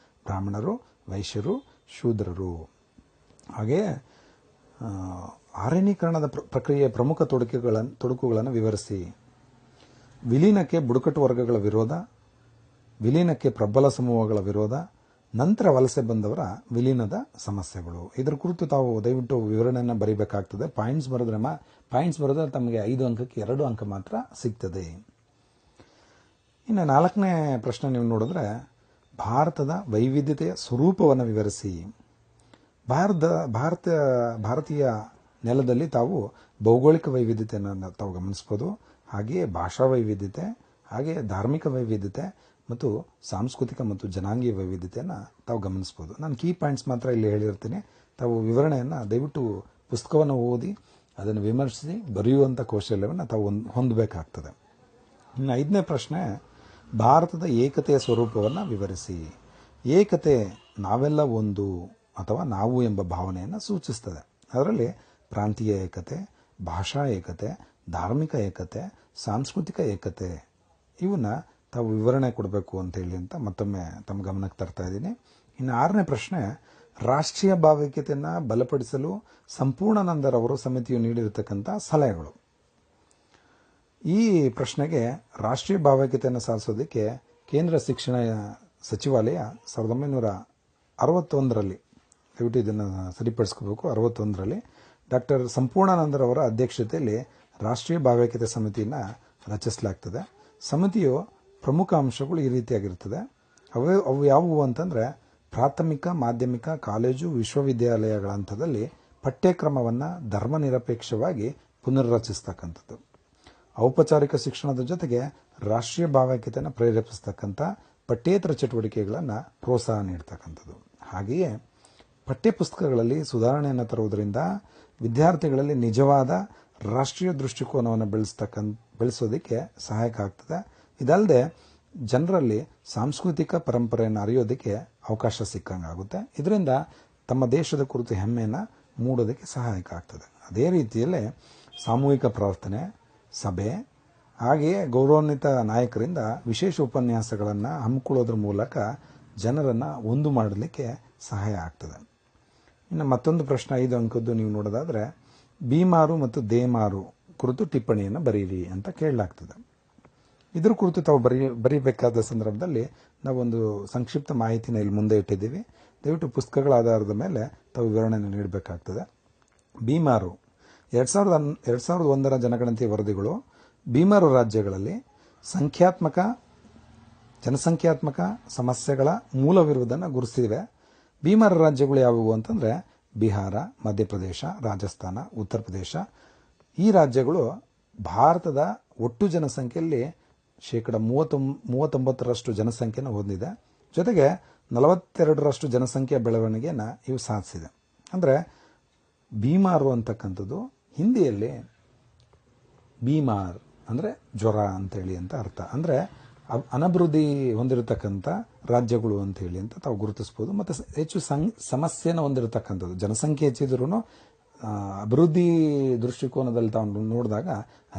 ಬ್ರಾಹ್ಮಣರು, ವೈಶ್ಯರು, ಶೂದ್ರರು. ಹಾಗೆಯೇ ಅರಣ್ಯೀಕರಣದ ಪ್ರಕ್ರಿಯೆಯ ಪ್ರಮುಖ ತೊಡಕುಗಳನ್ನು ವಿವರಿಸಿ. ವಿಲೀನಕ್ಕೆ ಬುಡಕಟ್ಟು ವರ್ಗಗಳ ವಿರೋಧ, ವಿಲೀನಕ್ಕೆ ಪ್ರಬಲ ಸಮೂಹಗಳ ವಿರೋಧ, ನಂತರ ವಲಸೆ ಬಂದವರ ವಿಲೀನದ ಸಮಸ್ಯೆಗಳು. ಇದರ ಕುರಿತು ತಾವು ದಯವಿಟ್ಟು ವಿವರಣೆಯನ್ನು ಬರೀಬೇಕಾಗ್ತದೆ. ಪಾಯಿಂಟ್ಸ್ ಬರೆದ್ರೆ ತಮಗೆ 5 ಅಂಕಕ್ಕೆ 2 ಅಂಕ ಮಾತ್ರ ಸಿಗ್ತದೆ. ಇನ್ನು 4ನೇ ಪ್ರಶ್ನೆ ನೀವು ನೋಡಿದ್ರೆ, ಭಾರತದ ವೈವಿಧ್ಯತೆಯ ಸ್ವರೂಪವನ್ನು ವಿವರಿಸಿ. ಭಾರತೀಯ ನೆಲದಲ್ಲಿ ತಾವು ಭೌಗೋಳಿಕ ವೈವಿಧ್ಯತೆಯನ್ನು ತಾವು ಗಮನಿಸ್ಬೋದು. ಹಾಗೆಯೇ ಭಾಷಾ ವೈವಿಧ್ಯತೆ, ಹಾಗೆಯೇ ಧಾರ್ಮಿಕ ವೈವಿಧ್ಯತೆ ಮತ್ತು ಸಾಂಸ್ಕೃತಿಕ ಮತ್ತು ಜನಾಂಗೀಯ ವೈವಿಧ್ಯತೆಯನ್ನು ತಾವು ಗಮನಿಸ್ಬೋದು. ನಾನು ಕೀ ಪಾಯಿಂಟ್ಸ್ ಮಾತ್ರ ಇಲ್ಲಿ ಹೇಳಿರ್ತೀನಿ. ತಾವು ವಿವರಣೆಯನ್ನು ದಯವಿಟ್ಟು ಪುಸ್ತಕವನ್ನು ಓದಿ ಅದನ್ನು ವಿಮರ್ಶಿಸಿ ಬರೆಯುವಂಥ ಕೌಶಲ್ಯವನ್ನು ತಾವು ಹೊಂದಬೇಕಾಗ್ತದೆ. ಇನ್ನು 5ನೇ ಪ್ರಶ್ನೆ, ಭಾರತದ ಏಕತೆಯ ಸ್ವರೂಪವನ್ನು ವಿವರಿಸಿ. ಏಕತೆ ನಾವೆಲ್ಲ ಒಂದು ಅಥವಾ ನಾವು ಎಂಬ ಭಾವನೆಯನ್ನು ಸೂಚಿಸ್ತದೆ. ಅದರಲ್ಲಿ ಪ್ರಾಂತೀಯ ಏಕತೆ, ಭಾಷಾ ಏಕತೆ, ಧಾರ್ಮಿಕ ಏಕತೆ, ಸಾಂಸ್ಕೃತಿಕ ಏಕತೆ ಇವನ್ನ ತಾವು ವಿವರಣೆ ಕೊಡಬೇಕು ಅಂತೇಳಿ ಅಂತ ಮತ್ತೊಮ್ಮೆ ತಮ್ಮ ಗಮನಕ್ಕೆ ತರ್ತಾ ಇದ್ದೀನಿ. ಇನ್ನು 6ನೇ ಪ್ರಶ್ನೆ, ರಾಷ್ಟ್ರೀಯ ಭಾವೈಕ್ಯತೆಯನ್ನು ಬಲಪಡಿಸಲು ಸಂಪೂರ್ಣಾನಂದರವರು ಸಮಿತಿಯು ನೀಡಿರತಕ್ಕಂಥ ಸಲಹೆಗಳು. ಈ ಪ್ರಶ್ನೆಗೆ ರಾಷ್ಟ್ರೀಯ ಭಾವೈಕ್ಯತೆಯನ್ನು ಸಾಧಿಸೋದಕ್ಕೆ ಕೇಂದ್ರ ಶಿಕ್ಷಣ ಸಚಿವಾಲಯ 1961ರಲ್ಲಿ, ದಯವಿಟ್ಟು ಇದನ್ನು ಸರಿಪಡಿಸ್ಕೋಬೇಕು, 61ರಲ್ಲಿ ಡಾಕ್ಟರ್ ಸಂಪೂರ್ಣಾನಂದರವರ ಅಧ್ಯಕ್ಷತೆಯಲ್ಲಿ ರಾಷ್ಟ್ರೀಯ ಭಾವೈಕ್ಯತೆ ಸಮಿತಿಯನ್ನು ರಚಿಸಲಾಗ್ತದೆ. ಸಮಿತಿಯು ಪ್ರಮುಖ ಅಂಶಗಳು ಈ ರೀತಿಯಾಗಿರ್ತದೆ. ಅವು ಯಾವುವು ಅಂತಂದರೆ, ಪ್ರಾಥಮಿಕ, ಮಾಧ್ಯಮಿಕ, ಕಾಲೇಜು, ವಿಶ್ವವಿದ್ಯಾಲಯಗಳ ಹಂತದಲ್ಲಿ ಪಠ್ಯಕ್ರಮವನ್ನು ಧರ್ಮನಿರಪೇಕ್ಷವಾಗಿ ಪುನರ್ರಚಿಸ್ತಕ್ಕಂಥದ್ದು. ಔಪಚಾರಿಕ ಶಿಕ್ಷಣದ ಜೊತೆಗೆ ರಾಷ್ಟ್ರೀಯ ಭಾವೈಕ್ಯತೆಯನ್ನು ಪ್ರೇರೇಪಿಸ್ತಕ್ಕಂಥ ಪಠ್ಯೇತರ ಚಟುವಟಿಕೆಗಳನ್ನು ಪ್ರೋತ್ಸಾಹ ನೀಡ್ತಕ್ಕಂಥದ್ದು. ಹಾಗೆಯೇ ಪಠ್ಯಪುಸ್ತಕಗಳಲ್ಲಿ ಸುಧಾರಣೆಯನ್ನು ತರುವುದರಿಂದ ವಿದ್ಯಾರ್ಥಿಗಳಲ್ಲಿ ನಿಜವಾದ ರಾಷ್ಟ್ರೀಯ ದೃಷ್ಟಿಕೋನವನ್ನು ಬೆಳೆಸೋದಕ್ಕೆ ಸಹಾಯಕ ಆಗ್ತದೆ. ಇದಲ್ಲದೆ ಜನರಲ್ಲಿ ಸಾಂಸ್ಕೃತಿಕ ಪರಂಪರೆಯನ್ನು ಅರಿಯೋದಕ್ಕೆ ಅವಕಾಶ ಸಿಕ್ಕಂಗಾಗುತ್ತೆ. ಇದರಿಂದ ತಮ್ಮ ದೇಶದ ಕುರಿತು ಹೆಮ್ಮೆಯನ್ನು ಮೂಡೋದಕ್ಕೆ ಸಹಾಯಕ ಆಗ್ತದೆ. ಅದೇ ರೀತಿಯಲ್ಲೇ ಸಾಮೂಹಿಕ ಪ್ರಾರ್ಥನೆ, ಸಭೆ, ಹಾಗೆಯೇ ಗೌರವಾನ್ವಿತ ನಾಯಕರಿಂದ ವಿಶೇಷ ಉಪನ್ಯಾಸಗಳನ್ನು ಹಮ್ಮಿಕೊಳ್ಳೋದ್ರ ಮೂಲಕ ಜನರನ್ನು ಒಂದು ಮಾಡಲಿಕ್ಕೆ ಸಹಾಯ ಆಗ್ತದೆ. ಇನ್ನು ಮತ್ತೊಂದು ಪ್ರಶ್ನೆ 5 ಅಂಕದ್ದು ನೀವು ನೋಡೋದಾದರೆ, ಬೀಮಾರು ಮತ್ತು ದೇಮಾರು ಕುರಿತು ಟಿಪ್ಪಣಿಯನ್ನು ಬರೀರಿ ಅಂತ ಕೇಳಲಾಗ್ತದೆ. ಇದ್ರ ಕುರಿತು ತಾವು ಬರೀಬೇಕಾದ ಸಂದರ್ಭದಲ್ಲಿ ನಾವೊಂದು ಸಂಕ್ಷಿಪ್ತ ಮಾಹಿತಿನ ಇಲ್ಲಿ ಮುಂದೆ ಇಟ್ಟಿದ್ದೀವಿ. ದಯವಿಟ್ಟು ಪುಸ್ತಕಗಳ ಆಧಾರದ ಮೇಲೆ ತಾವು ವಿವರಣೆಯನ್ನು ನೀಡಬೇಕಾಗ್ತದೆ. ಬೀಮಾರು 2001ರ ಜನಗಣತಿಯ ವರದಿಗಳು ಬೀಮಾರು ರಾಜ್ಯಗಳಲ್ಲಿ ಜನಸಂಖ್ಯಾತ್ಮಕ ಸಮಸ್ಯೆಗಳ ಮೂಲವಿರುವುದನ್ನು ಗುರುತಿಸಿವೆ. ಬೀಮಾರು ರಾಜ್ಯಗಳು ಯಾವುವು ಅಂತಂದರೆ ಬಿಹಾರ, ಮಧ್ಯಪ್ರದೇಶ, ರಾಜಸ್ಥಾನ, ಉತ್ತರ ಪ್ರದೇಶ. ಈ ರಾಜ್ಯಗಳು ಭಾರತದ ಒಟ್ಟು ಜನಸಂಖ್ಯೆಯಲ್ಲಿ 39% ಜನಸಂಖ್ಯೆಯನ್ನು ಹೊಂದಿದೆ. ಜೊತೆಗೆ 42% ಜನಸಂಖ್ಯೆಯ ಬೆಳವಣಿಗೆಯನ್ನು ಇವು ಸಾಧಿಸಿದೆ. ಅಂದರೆ ಬೀಮಾರು ಅಂತಕ್ಕಂಥದ್ದು ಹಿಂದಿಯಲ್ಲಿ ಬೀಮಾರ್ ಅಂದರೆ ಜ್ವರ ಅಂತೇಳಿ ಅಂತ ಅರ್ಥ. ಅಂದರೆ ಅನಭಿವೃದ್ಧಿ ಹೊಂದಿರತಕ್ಕಂಥ ರಾಜ್ಯಗಳು ಅಂತೇಳಿ ಅಂತ ತಾವು ಗುರುತಿಸ್ಬೋದು. ಮತ್ತು ಹೆಚ್ಚು ಸಮಸ್ಯೆಯನ್ನು ಹೊಂದಿರತಕ್ಕಂಥದ್ದು, ಜನಸಂಖ್ಯೆ ಹೆಚ್ಚಿದ್ರೂ ಅಭಿವೃದ್ಧಿ ದೃಷ್ಟಿಕೋನದಲ್ಲಿ ತಾವು ನೋಡಿದಾಗ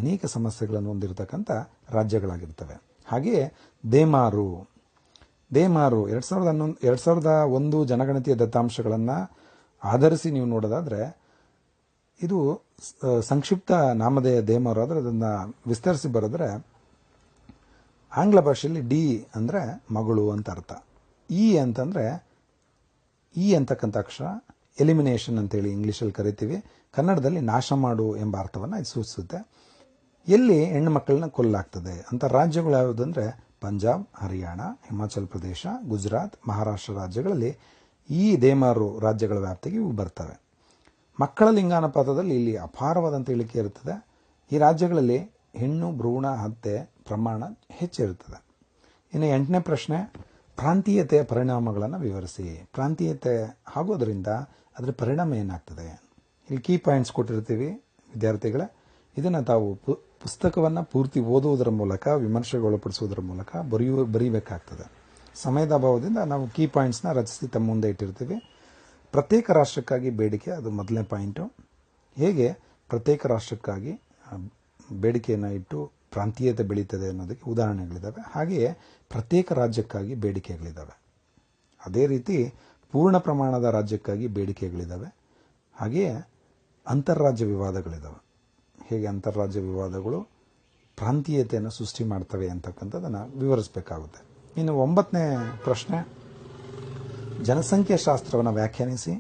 ಅನೇಕ ಸಮಸ್ಯೆಗಳನ್ನು ಹೊಂದಿರತಕ್ಕಂಥ ರಾಜ್ಯಗಳಾಗಿರ್ತವೆ. ಹಾಗೆಯೇ ದೇಮಾರು 2001 ಜನಗಣತಿಯ ದತ್ತಾಂಶಗಳನ್ನು ಆಧರಿಸಿ ನೀವು ನೋಡೋದಾದರೆ ಇದು ಸಂಕ್ಷಿಪ್ತ ನಾಮಧೇಯ ದೇಮಾರು. ಆದರೆ ಅದನ್ನು ವಿಸ್ತರಿಸಿ ಬರೆದ್ರೆ ಆಂಗ್ಲ ಭಾಷೆಯಲ್ಲಿ ಡಿ ಅಂದರೆ ಮಗಳು ಅಂತ ಅರ್ಥ. ಈ ಅಂತಕ್ಕಂಥ ಅಕ್ಷರ ಎಲಿಮಿನೇಷನ್ ಅಂತೇಳಿ ಇಂಗ್ಲೀಷಲ್ಲಿ ಕರಿತೀವಿ. ಕನ್ನಡದಲ್ಲಿ ನಾಶ ಮಾಡು ಎಂಬ ಅರ್ಥವನ್ನು ಇದು ಸೂಚಿಸುತ್ತೆ. ಎಲ್ಲಿ ಹೆಣ್ಣು ಮಕ್ಕಳನ್ನ ಕೊಲ್ಲಾಗ್ತದೆ ಅಂತ ರಾಜ್ಯಗಳು ಯಾವುದಂದರೆ ಪಂಜಾಬ್, ಹರಿಯಾಣ, ಹಿಮಾಚಲ ಪ್ರದೇಶ, ಗುಜರಾತ್, ಮಹಾರಾಷ್ಟ್ರ ರಾಜ್ಯಗಳಲ್ಲಿ ಈ ದೇಮಾರು ರಾಜ್ಯಗಳ ವ್ಯಾಪ್ತಿಗೆ ಇವು ಬರ್ತವೆ. ಮಕ್ಕಳ ಲಿಂಗಾನುಪಾತದಲ್ಲಿ ಇಲ್ಲಿ ಅಪಾರವಾದಂಥ ಇಳಿಕೆ ಇರುತ್ತದೆ. ಈ ರಾಜ್ಯಗಳಲ್ಲಿ ಹೆಣ್ಣು ಭ್ರೂಣ ಹತ್ಯೆ ಪ್ರಮಾಣ ಹೆಚ್ಚಿರುತ್ತದೆ. ಇನ್ನು 8ನೇ ಪ್ರಶ್ನೆ, ಪ್ರಾಂತೀಯತೆಯ ಪರಿಣಾಮಗಳನ್ನು ವಿವರಿಸಿ. ಪ್ರಾಂತೀಯತೆ ಆಗೋದ್ರಿಂದ ಅದರ ಪರಿಣಾಮ ಏನಾಗ್ತದೆ? ಇಲ್ಲಿ ಕೀ ಪಾಯಿಂಟ್ಸ್ ಕೊಟ್ಟಿರ್ತೀವಿ ವಿದ್ಯಾರ್ಥಿಗಳೇ. ಇದನ್ನು ತಾವು ಪುಸ್ತಕವನ್ನು ಪೂರ್ತಿ ಓದುವುದರ ಮೂಲಕ, ವಿಮರ್ಶೆಗೊಳಪಡಿಸುವುದರ ಮೂಲಕ ಬರೀಬೇಕಾಗ್ತದೆ. ಸಮಯದ ಅಭಾವದಿಂದ ನಾವು ಕೀ ಪಾಯಿಂಟ್ಸ್ನ ರಚಿಸಿ ತಮ್ಮ ಮುಂದೆ ಇಟ್ಟಿರ್ತೀವಿ. ಪ್ರತ್ಯೇಕ ರಾಷ್ಟ್ರಕ್ಕಾಗಿ ಬೇಡಿಕೆ, ಅದು ಮೊದಲನೇ ಪಾಯಿಂಟು. ಹೇಗೆ ಪ್ರತ್ಯೇಕ ರಾಷ್ಟ್ರಕ್ಕಾಗಿ ಬೇಡಿಕೆಯನ್ನು ಇಟ್ಟು ಪ್ರಾಂತೀಯತೆ ಬೆಳೀತದೆ ಅನ್ನೋದಕ್ಕೆ ಉದಾಹರಣೆಗಳಿದ್ದಾವೆ. ಹಾಗೆಯೇ ಪ್ರತ್ಯೇಕ ರಾಜ್ಯಕ್ಕಾಗಿ ಬೇಡಿಕೆಗಳಿದ್ದಾವೆ. ಅದೇ ರೀತಿ ಪೂರ್ಣ ಪ್ರಮಾಣದ ರಾಜ್ಯಕ್ಕಾಗಿ ಬೇಡಿಕೆಗಳಿದ್ದಾವೆ. ಹಾಗೆಯೇ ಅಂತಾರಾಜ್ಯ ವಿವಾದಗಳಿದ್ದಾವೆ. ಹೇಗೆ ಅಂತಾರಾಜ್ಯ ವಿವಾದಗಳು ಪ್ರಾಂತೀಯತೆಯನ್ನು ಸೃಷ್ಟಿ ಮಾಡ್ತವೆ ಅಂತಕ್ಕಂಥದ್ದನ್ನು ವಿವರಿಸಬೇಕಾಗುತ್ತೆ. ಇನ್ನು 9ನೇ ಪ್ರಶ್ನೆ, ಜನಸಂಖ್ಯಾಶಾಸ್ತ್ರವನ್ನು ವ್ಯಾಖ್ಯಾನಿಸಿ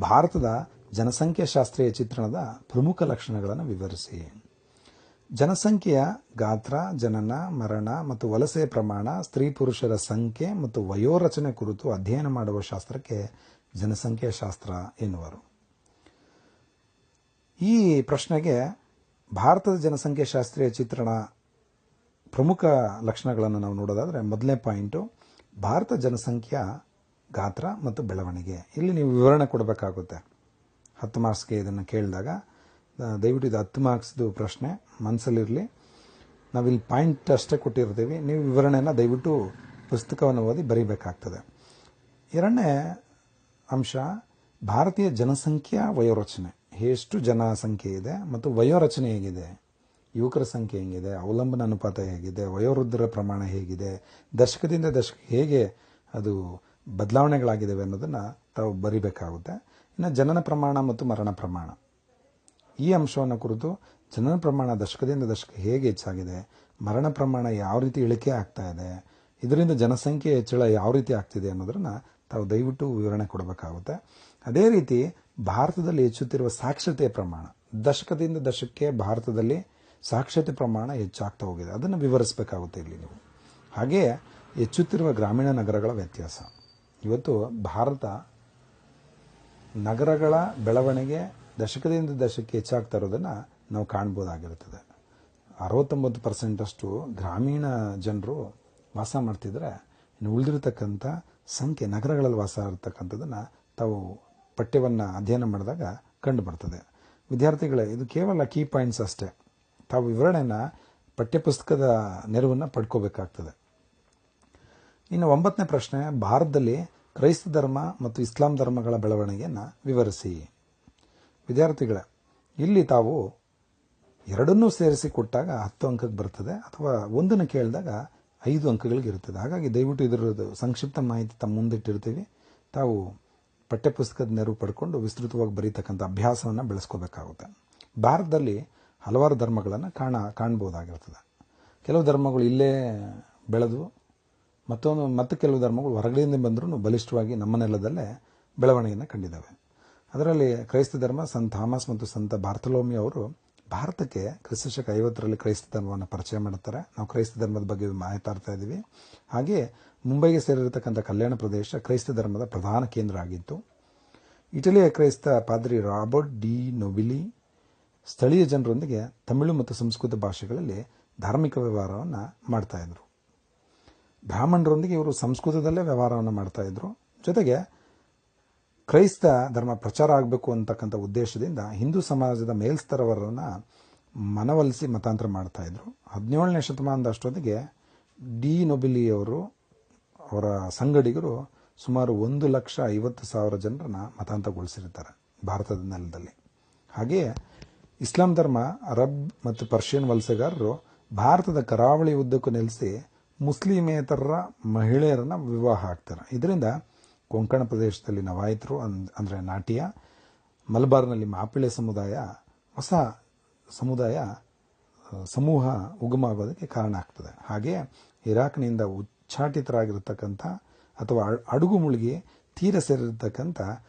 ಭಾರತದ ಜನಸಂಖ್ಯಾಶಾಸ್ತ್ರೀಯ ಚಿತ್ರಣದ ಪ್ರಮುಖ ಲಕ್ಷಣಗಳನ್ನು ವಿವರಿಸಿ. ಜನಸಂಖ್ಯೆಯ ಗಾತ್ರ, ಜನನ, ಮರಣ ಮತ್ತು ವಲಸೆ ಪ್ರಮಾಣ, ಸ್ತ್ರೀ ಪುರುಷರ ಸಂಖ್ಯೆ ಮತ್ತು ವಯೋರಚನೆ ಕುರಿತು ಅಧ್ಯಯನ ಮಾಡುವ ಶಾಸ್ತ್ರಕ್ಕೆ ಜನಸಂಖ್ಯಾಶಾಸ್ತ್ರ ಎನ್ನುವರು. ಈ ಪ್ರಶ್ನೆಗೆ ಭಾರತದ ಜನಸಂಖ್ಯಾಶಾಸ್ತ್ರೀಯ ಚಿತ್ರಣ ಪ್ರಮುಖ ಲಕ್ಷಣಗಳನ್ನು ನಾವು ನೋಡೋದಾದರೆ, ಮೊದಲನೇ ಪಾಯಿಂಟು ಭಾರತ ಜನಸಂಖ್ಯಾ ಗಾತ್ರ ಮತ್ತು ಬೆಳವಣಿಗೆ. ಇಲ್ಲಿ ನೀವು ವಿವರಣೆ ಕೊಡಬೇಕಾಗುತ್ತೆ. 10 ಮಾರ್ಕ್ಸ್ಗೆ ಇದನ್ನು ಕೇಳಿದಾಗ ದಯವಿಟ್ಟು ಇದು 10 ಮಾರ್ಕ್ಸ್ದು ಪ್ರಶ್ನೆ ಮನಸ್ಸಲ್ಲಿರಲಿ. ನಾವಿಲ್ಲಿ ಪಾಯಿಂಟ್ ಅಷ್ಟೇ ಕೊಟ್ಟಿರ್ತೀವಿ, ನೀವು ವಿವರಣೆಯನ್ನು ದಯವಿಟ್ಟು ಪುಸ್ತಕವನ್ನು ಓದಿ ಬರೀಬೇಕಾಗ್ತದೆ. 2ನೇ ಅಂಶ, ಭಾರತೀಯ ಜನಸಂಖ್ಯಾ ವಯೋರಚನೆ. ಎಷ್ಟು ಜನಸಂಖ್ಯೆ ಇದೆ ಮತ್ತು ವಯೋರಚನೆ ಹೇಗಿದೆ, ಯುವಕರ ಸಂಖ್ಯೆ ಹೇಗಿದೆ, ಅವಲಂಬನ ಅನುಪಾತ ಹೇಗಿದೆ, ವಯೋವೃದ್ಧರ ಪ್ರಮಾಣ ಹೇಗಿದೆ, ದಶಕದಿಂದ ದಶಕ ಹೇಗೆ ಅದು ಬದಲಾವಣೆಗಳಾಗಿದ್ದಾವೆ ಅನ್ನೋದನ್ನು ತಾವು ಬರಿಬೇಕಾಗುತ್ತೆ. ಇನ್ನು ಜನನ ಪ್ರಮಾಣ ಮತ್ತು ಮರಣ ಪ್ರಮಾಣ, ಈ ಅಂಶವನ್ನು ಕುರಿತು ಜನನ ಪ್ರಮಾಣ ದಶಕದಿಂದ ದಶಕ ಹೇಗೆ ಹೆಚ್ಚಾಗಿದೆ, ಮರಣ ಪ್ರಮಾಣ ಯಾವ ರೀತಿ ಇಳಿಕೆ ಆಗ್ತಾ ಇದೆ, ಇದರಿಂದ ಜನಸಂಖ್ಯೆ ಹೆಚ್ಚಳ ಯಾವ ರೀತಿ ಆಗ್ತಿದೆ ಅನ್ನೋದನ್ನು ತಾವು ದಯವಿಟ್ಟು ವಿವರಣೆ ಕೊಡಬೇಕಾಗುತ್ತೆ. ಅದೇ ರೀತಿ ಭಾರತದಲ್ಲಿ ಹೆಚ್ಚುತ್ತಿರುವ ಸಾಕ್ಷರತೆಯ ಪ್ರಮಾಣ, ದಶಕದಿಂದ ದಶಕಕ್ಕೆ ಭಾರತದಲ್ಲಿ ಸಾಕ್ಷರತೆ ಪ್ರಮಾಣ ಹೆಚ್ಚಾಗ್ತಾ ಹೋಗಿದೆ, ಅದನ್ನು ವಿವರಿಸಬೇಕಾಗುತ್ತೆ ಇಲ್ಲಿ ನೀವು. ಹಾಗೆಯೇ ಹೆಚ್ಚುತ್ತಿರುವ ಗ್ರಾಮೀಣ ನಗರಗಳ ವ್ಯತ್ಯಾಸ. ಇವತ್ತು ಭಾರತ ನಗರಗಳ ಬೆಳವಣಿಗೆ ದಶಕದಿಂದ ದಶಕಕ್ಕೆ ಹೆಚ್ಚಾಗ್ತಾ ಇರೋದನ್ನು ನಾವು ಕಾಣ್ಬೋದಾಗಿರುತ್ತದೆ. 69% ಗ್ರಾಮೀಣ ಜನರು ವಾಸ ಮಾಡ್ತಿದ್ರೆ, ಇನ್ನು ಉಳಿದಿರತಕ್ಕಂಥ ಸಂಖ್ಯೆ ನಗರಗಳಲ್ಲಿ ವಾಸ ಇರತಕ್ಕಂಥದ್ದನ್ನು ತಾವು ಪಠ್ಯವನ್ನು ಅಧ್ಯಯನ ಮಾಡಿದಾಗ ಕಂಡು ಬರ್ತದೆ. ವಿದ್ಯಾರ್ಥಿಗಳೇ, ಇದು ಕೇವಲ ಕೀ ಪಾಯಿಂಟ್ಸ್ ಅಷ್ಟೇ. ತಾವು ವಿವರಣೆಯನ್ನು ಪಠ್ಯಪುಸ್ತಕದ ನೆರವನ್ನು ಪಡ್ಕೋಬೇಕಾಗ್ತದೆ. ಇನ್ನು 9ನೇ ಪ್ರಶ್ನೆ, ಭಾರತದಲ್ಲಿ ಕ್ರೈಸ್ತ ಧರ್ಮ ಮತ್ತು ಇಸ್ಲಾಂ ಧರ್ಮಗಳ ಬೆಳವಣಿಗೆಯನ್ನು ವಿವರಿಸಿ. ವಿದ್ಯಾರ್ಥಿಗಳೇ, ಇಲ್ಲಿ ತಾವು ಎರಡನ್ನೂ ಸೇರಿಸಿ ಕೊಟ್ಟಾಗ 10 ಅಂಕಕ್ಕೆ ಬರ್ತದೆ, ಅಥವಾ ಒಂದನ್ನು ಕೇಳಿದಾಗ 5 ಅಂಕಗಳಿಗೆ ಇರ್ತದೆ. ಹಾಗಾಗಿ ದಯವಿಟ್ಟು ಇದರದ್ದು ಸಂಕ್ಷಿಪ್ತ ಮಾಹಿತಿ ತಮ್ಮ ಮುಂದಿಟ್ಟಿರ್ತೀವಿ. ತಾವು ಪಠ್ಯಪುಸ್ತಕದ ನೆರವು ಪಡ್ಕೊಂಡು ವಿಸ್ತೃತವಾಗಿ ಬರೀತಕ್ಕಂಥ ಅಭ್ಯಾಸವನ್ನು ಬೆಳೆಸ್ಕೋಬೇಕಾಗುತ್ತೆ. ಭಾರತದಲ್ಲಿ ಹಲವಾರು ಧರ್ಮಗಳನ್ನು ಕಾಣ್ಬೋದಾಗಿರ್ತದೆ. ಕೆಲವು ಧರ್ಮಗಳು ಇಲ್ಲೇ ಬೆಳೆದು ಮತ್ತು ಕೆಲವು ಧರ್ಮಗಳು ಹೊರಗಡೆಯಿಂದ ಬಂದರೂ ಬಲಿಷ್ಠವಾಗಿ ನಮ್ಮ ನೆಲದಲ್ಲೇ ಬೆಳವಣಿಗೆಯನ್ನು ಕಂಡಿದ್ದಾವೆ. ಅದರಲ್ಲಿ ಕ್ರೈಸ್ತ ಧರ್ಮ, ಸಂತ ಥಾಮಸ್ ಮತ್ತು ಸಂತ ಬಾರ್ತಲೋಮಿ ಅವರು ಭಾರತಕ್ಕೆ ಕ್ರಿಸ್ತಶಕ 50ರಲ್ಲಿ ಕ್ರೈಸ್ತ ಧರ್ಮವನ್ನು ಪರಿಚಯ ಮಾಡುತ್ತಾರೆ. ನಾವು ಕ್ರೈಸ್ತ ಧರ್ಮದ ಬಗ್ಗೆ ಮಾತಾಡ್ತಾ ಇದ್ದೀವಿ. ಹಾಗೆ ಮುಂಬೈಗೆ ಸೇರಿರತಕ್ಕಂಥ ಕಲ್ಯಾಣ ಪ್ರದೇಶ ಕ್ರೈಸ್ತ ಧರ್ಮದ ಪ್ರಧಾನ ಕೇಂದ್ರ ಆಗಿತ್ತು. ಇಟಲಿಯ ಕ್ರೈಸ್ತ ಪಾದ್ರಿ ರಾಬರ್ಟ್ ಡಿ ನೊಬಿಲಿ ಸ್ಥಳೀಯ ಜನರೊಂದಿಗೆ ತಮಿಳು ಮತ್ತು ಸಂಸ್ಕೃತ ಭಾಷೆಗಳಲ್ಲಿ ಧಾರ್ಮಿಕ ವ್ಯವಹಾರವನ್ನು ಮಾಡ್ತಾಯಿದ್ರು. ಬ್ರಾಹ್ಮಣರೊಂದಿಗೆ ಇವರು ಸಂಸ್ಕೃತದಲ್ಲೇ ವ್ಯವಹಾರವನ್ನು ಮಾಡ್ತಾಯಿದ್ರು. ಜೊತೆಗೆ ಕ್ರೈಸ್ತ ಧರ್ಮ ಪ್ರಚಾರ ಆಗಬೇಕು ಅಂತಕ್ಕಂಥ ಉದ್ದೇಶದಿಂದ ಹಿಂದೂ ಸಮಾಜದ ಮೇಲ್ಸ್ತರವರನ್ನು ಮನವೊಲಿಸಿ ಮತಾಂತರ ಮಾಡ್ತಾಯಿದ್ರು. 17ನೇ ಶತಮಾನದ ಅಷ್ಟೊತ್ತಿಗೆ ಡಿ ನೊಬಿಲಿಯವರು ಅವರ ಸಂಗಡಿಗರು ಸುಮಾರು 1,50,000 ಜನರನ್ನು ಮತಾಂತರಗೊಳಿಸಿರ್ತಾರೆ ಭಾರತದ ನೆಲದಲ್ಲಿ. ಹಾಗೆಯೇ ಇಸ್ಲಾಂ ಧರ್ಮ, ಅರಬ್ ಮತ್ತು ಪರ್ಷಿಯನ್ ವಲಸೆಗಾರರು ಭಾರತದ ಕರಾವಳಿ ಉದ್ದಕ್ಕೂ ನೆಲೆಸಿ ಮುಸ್ಲಿಮೇತರರ ಮಹಿಳೆಯರನ್ನು ವಿವಾಹ ಆಗ್ತಾರೆ. ಇದರಿಂದ ಕೊಂಕಣ ಪ್ರದೇಶದಲ್ಲಿ ನವಾಯಿತರು ಅಂದರೆ ನಾಟಿಯ, ಮಲಬಾರ್ನಲ್ಲಿ ಮಾಪಿಳೆ ಹೊಸ ಸಮೂಹ ಉಗಮವಾಗೋದಕ್ಕೆ ಕಾರಣ ಆಗ್ತದೆ. ಹಾಗೆಯೇ ಇರಾಕ್ನಿಂದ ಉಚ್ಚಾಟಿತರಾಗಿರ್ತಕ್ಕಂಥ ಅಥವಾ ಅಡುಗು ಮುಳುಗಿ ತೀರ ಸೇರಿರ್ತಕ್ಕಂಥ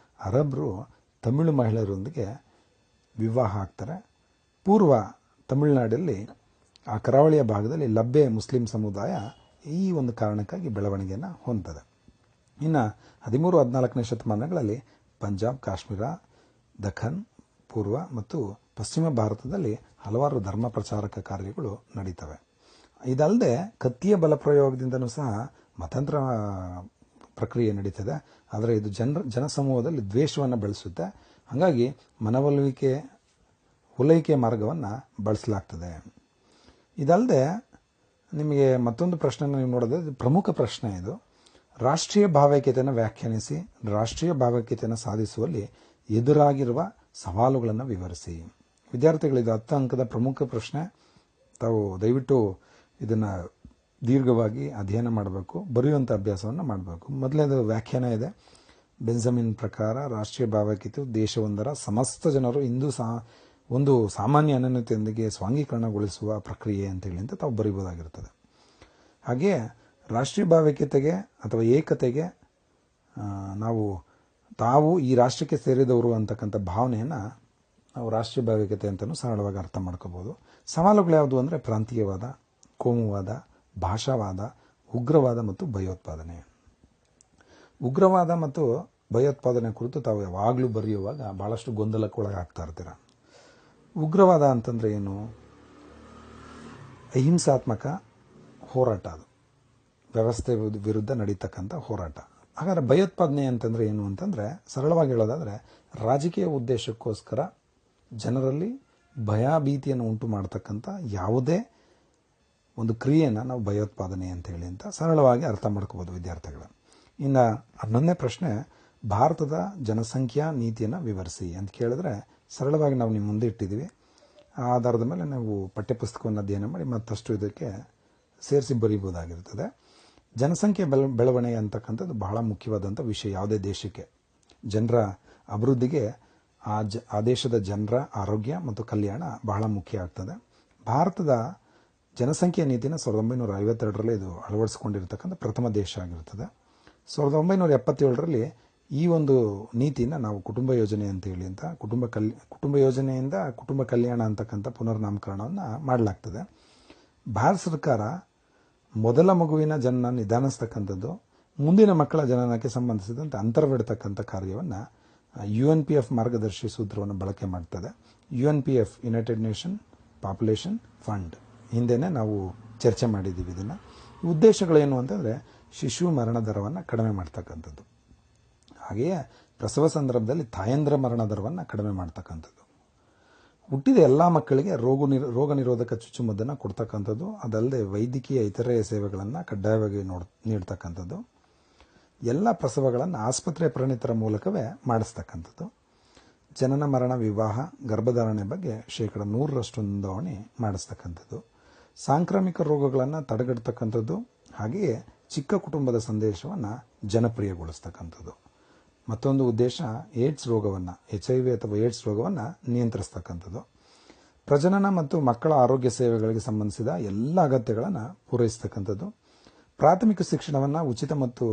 ಅರಬ್ರು ತಮಿಳು ಮಹಿಳೆಯರೊಂದಿಗೆ ವಿವಾಹ ಆಗ್ತಾರೆ. ಪೂರ್ವ ತಮಿಳುನಾಡಲ್ಲಿ ಆ ಕರಾವಳಿಯ ಭಾಗದಲ್ಲಿ ಲಬ್ಬೆ ಮುಸ್ಲಿಂ ಸಮುದಾಯ ಈ ಒಂದು ಕಾರಣಕ್ಕಾಗಿ ಬೆಳವಣಿಗೆಯನ್ನು ಹೊಂದಿದೆ. ಇನ್ನು 13-14ನೇ ಶತಮಾನಗಳಲ್ಲಿ ಪಂಜಾಬ್, ಕಾಶ್ಮೀರ, ದಖನ್, ಪೂರ್ವ ಮತ್ತು ಪಶ್ಚಿಮ ಭಾರತದಲ್ಲಿ ಹಲವಾರು ಧರ್ಮ ಪ್ರಚಾರಕ ಕಾರ್ಯಗಳು ನಡೀತವೆ. ಇದಲ್ಲದೆ ಕತ್ತಿಯ ಬಲ ಪ್ರಯೋಗದಿಂದನೂ ಸಹ ಮತಾಂತರ ಪ್ರಕ್ರಿಯೆ ನಡೀತದೆ. ಆದರೆ ಇದು ಜನಸಮೂಹದಲ್ಲಿ ದ್ವೇಷವನ್ನು ಬೆಳೆಸುತ್ತೆ. ಹಾಗಾಗಿ ಓಲೈಕೆ ಮಾರ್ಗವನ್ನು ಬಳಸಲಾಗ್ತದೆ. ಇದಲ್ಲದೆ ನಿಮಗೆ ಮತ್ತೊಂದು ಪ್ರಶ್ನೆಯನ್ನು ನೀವು ನೋಡೋದು, ಇದು ಪ್ರಮುಖ ಪ್ರಶ್ನೆ. ಇದು ರಾಷ್ಟ್ರೀಯ ಭಾವೈಕ್ಯತೆಯನ್ನು ವ್ಯಾಖ್ಯಾನಿಸಿ ರಾಷ್ಟ್ರೀಯ ಭಾವೈಕ್ಯತೆಯನ್ನು ಸಾಧಿಸುವಲ್ಲಿ ಎದುರಾಗಿರುವ ಸವಾಲುಗಳನ್ನು ವಿವರಿಸಿ. ವಿದ್ಯಾರ್ಥಿಗಳು, ಇದು 10 ಅಂಕದ ಪ್ರಮುಖ ಪ್ರಶ್ನೆ. ತಾವು ದಯವಿಟ್ಟು ಇದನ್ನು ದೀರ್ಘವಾಗಿ ಅಧ್ಯಯನ ಮಾಡಬೇಕು, ಬರೆಯುವಂಥ ಅಭ್ಯಾಸವನ್ನು ಮಾಡಬೇಕು. ಮೊದಲನೇದು ವ್ಯಾಖ್ಯಾನ ಇದೆ. ಬೆಂಜಮಿನ್ ಪ್ರಕಾರ ರಾಷ್ಟ್ರೀಯ ಭಾವೈಕ್ಯತೆಯು ದೇಶವೊಂದರ ಸಮಸ್ತ ಜನರು ಇಂದು ಒಂದು ಸಾಮಾನ್ಯ ಅನನ್ಯತೆಯೊಂದಿಗೆ ಸ್ವಾಂಗೀಕರಣಗೊಳಿಸುವ ಪ್ರಕ್ರಿಯೆ ಅಂತೇಳಿ ಅಂತ ತಾವು ಬರೀಬೋದಾಗಿರ್ತದೆ. ಹಾಗೆಯೇ ರಾಷ್ಟ್ರೀಯ ಭಾವೈಕ್ಯತೆಗೆ ಅಥವಾ ಏಕತೆಗೆ ತಾವು ಈ ರಾಷ್ಟ್ರಕ್ಕೆ ಸೇರಿದವರು ಅಂತಕ್ಕಂಥ ಭಾವನೆಯನ್ನು ನಾವು ರಾಷ್ಟ್ರೀಯ ಭಾವೈಕ್ಯತೆ ಅಂತಲೂ ಸರಳವಾಗಿ ಅರ್ಥ ಮಾಡ್ಕೋಬೋದು. ಸವಾಲುಗಳು ಯಾವುದು ಅಂದರೆ ಪ್ರಾಂತೀಯವಾದ, ಕೋಮುವಾದ, ಭಾಷಾವಾದ, ಉಗ್ರವಾದ ಮತ್ತು ಭಯೋತ್ಪಾದನೆ. ಉಗ್ರವಾದ ಮತ್ತು ಭಯೋತ್ಪಾದನೆ ಕುರಿತು ತಾವು ಯಾವಾಗಲೂ ಬರೆಯುವಾಗ ಭಾಳಷ್ಟು ಗೊಂದಲಕ್ಕೆ ಒಳಗಾಗ್ತಾ ಇರ್ತೀರ. ಉಗ್ರವಾದ ಅಂತಂದರೆ ಏನು? ಅಹಿಂಸಾತ್ಮಕ ಹೋರಾಟ, ಅದು ವ್ಯವಸ್ಥೆ ವಿರುದ್ಧ ನಡೀತಕ್ಕಂಥ ಹೋರಾಟ. ಹಾಗಾದರೆ ಭಯೋತ್ಪಾದನೆ ಅಂತಂದರೆ ಏನು ಅಂತಂದರೆ, ಸರಳವಾಗಿ ಹೇಳೋದಾದರೆ ರಾಜಕೀಯ ಉದ್ದೇಶಕ್ಕೋಸ್ಕರ ಜನರಲ್ಲಿ ಭಯಭೀತಿಯನ್ನು ಉಂಟು ಮಾಡ್ತಕ್ಕಂಥ ಯಾವುದೇ ಒಂದು ಕ್ರಿಯೆಯನ್ನು ನಾವು ಭಯೋತ್ಪಾದನೆ ಅಂತ ಸರಳವಾಗಿ ಅರ್ಥ ಮಾಡ್ಕೋಬೋದು ವಿದ್ಯಾರ್ಥಿಗಳು. ಇನ್ನು 11ನೇ ಪ್ರಶ್ನೆ, ಭಾರತದ ಜನಸಂಖ್ಯಾ ನೀತಿಯನ್ನು ವಿವರಿಸಿ ಅಂತ ಕೇಳಿದ್ರೆ ಸರಳವಾಗಿ ನಾವು ನಿಮ್ಮ ಮುಂದೆ ಇಟ್ಟಿದ್ದೀವಿ. ಆ ಆಧಾರದ ಮೇಲೆ ನಾವು ಪಠ್ಯಪುಸ್ತಕವನ್ನು ಅಧ್ಯಯನ ಮಾಡಿ ಮತ್ತಷ್ಟು ಇದಕ್ಕೆ ಸೇರಿಸಿ ಬರೀಬೋದಾಗಿರ್ತದೆ. ಜನಸಂಖ್ಯೆ ಬೆಳವಣಿಗೆ ಅಂತಕ್ಕಂಥದ್ದು ಬಹಳ ಮುಖ್ಯವಾದಂಥ ವಿಷಯ. ಯಾವುದೇ ದೇಶಕ್ಕೆ ಜನರ ಅಭಿವೃದ್ಧಿಗೆ ಆ ದೇಶದ ಜನರ ಆರೋಗ್ಯ ಮತ್ತು ಕಲ್ಯಾಣ ಬಹಳ ಮುಖ್ಯ ಆಗ್ತದೆ. ಭಾರತದ ಜನಸಂಖ್ಯಾ ನೀತಿನ 1952ರಲ್ಲಿ ಇದು ಅಳವಡಿಸಿಕೊಂಡಿರ್ತಕ್ಕಂಥ ಪ್ರಥಮ ದೇಶ ಆಗಿರ್ತದೆ. 1977ರಲ್ಲಿ ಈ ಒಂದು ನೀತಿನ ನಾವು ಕುಟುಂಬ ಯೋಜನೆ ಅಂತೇಳಿ ಅಂತ ಕುಟುಂಬ ಯೋಜನೆಯಿಂದ ಕುಟುಂಬ ಕಲ್ಯಾಣ ಅಂತಕ್ಕಂಥ ಪುನರ್ನಾಮಕರಣವನ್ನು ಮಾಡಲಾಗ್ತದೆ. ಭಾರತ ಸರ್ಕಾರ ಮೊದಲ ಮಗುವಿನ ಜನನ ನಿಧಾನಿಸ್ತಕ್ಕಂಥದ್ದು, ಮುಂದಿನ ಮಕ್ಕಳ ಜನನಕ್ಕೆ ಸಂಬಂಧಿಸಿದಂತೆ ಅಂತರವಿಡ್ತಕ್ಕಂಥ ಕಾರ್ಯವನ್ನು UNPF ಮಾರ್ಗದರ್ಶಿ ಸೂತ್ರವನ್ನು ಬಳಕೆ ಮಾಡ್ತದೆ. UNPF United nation population fund ಹಿಂದೆನೇ ನಾವು ಚರ್ಚೆ ಮಾಡಿದ್ದೀವಿ. ಇದನ್ನು ಉದ್ದೇಶಗಳೇನು ಅಂತಂದರೆ ಶಿಶು ಮರಣ ದರವನ್ನು ಕಡಿಮೆ ಮಾಡ್ತಕ್ಕಂಥದ್ದು, ಹಾಗೆಯೇ ಪ್ರಸವ ಸಂದರ್ಭದಲ್ಲಿ ತಾಯಂದ್ರ ಮರಣ ದರವನ್ನು ಕಡಿಮೆ ಮಾಡ್ತಕ್ಕಂಥದ್ದು, ಹುಟ್ಟಿದ ಎಲ್ಲ ಮಕ್ಕಳಿಗೆ ರೋಗ ನಿರೋಧಕ ಚುಚ್ಚುಮದ್ದನ್ನು ಕೊಡ್ತಕ್ಕಂಥದ್ದು, ಅದಲ್ಲದೆ ವೈದ್ಯಕೀಯ ಇತರೆ ಸೇವೆಗಳನ್ನು ಕಡ್ಡಾಯವಾಗಿ ನೀಡ್ತಕ್ಕಂಥದ್ದು, ಎಲ್ಲ ಪ್ರಸವಗಳನ್ನು ಆಸ್ಪತ್ರೆ ಪರಿಣಿತರ ಮೂಲಕವೇ ಮಾಡಿಸ್ತಕ್ಕಂಥದ್ದು, ಜನನ ಮರಣ ವಿವಾಹ ಗರ್ಭಧಾರಣೆ ಬಗ್ಗೆ 100% ನೋಂದಣಿ ಮಾಡಿಸ್ತಕ್ಕಂಥದ್ದು, ಸಾಂಕ್ರಾಮಿಕ ರೋಗಗಳನ್ನು ತಡೆಗಟ್ಟತಕ್ಕಂಥದ್ದು, ಹಾಗೆಯೇ ಚಿಕ್ಕ ಕುಟುಂಬದ ಸಂದೇಶವನ್ನು ಜನಪ್ರಿಯಗೊಳಿಸ್ತಕ್ಕಂಥದ್ದು. ಮತ್ತೊಂದು ಉದ್ದೇಶ ಏಡ್ಸ್ ರೋಗವನ್ನು, HIV ಅಥವಾ ಏಡ್ಸ್ ರೋಗವನ್ನು ನಿಯಂತ್ರಿಸ್ತಕ್ಕಂಥದ್ದು, ಪ್ರಜನನ ಮತ್ತು ಮಕ್ಕಳ ಆರೋಗ್ಯ ಸೇವೆಗಳಿಗೆ ಸಂಬಂಧಿಸಿದ ಎಲ್ಲ ಅಗತ್ಯಗಳನ್ನು ಪೂರೈಸ್ತಕ್ಕಂಥದ್ದು, ಪ್ರಾಥಮಿಕ ಶಿಕ್ಷಣವನ್ನು ಉಚಿತ ಮತ್ತು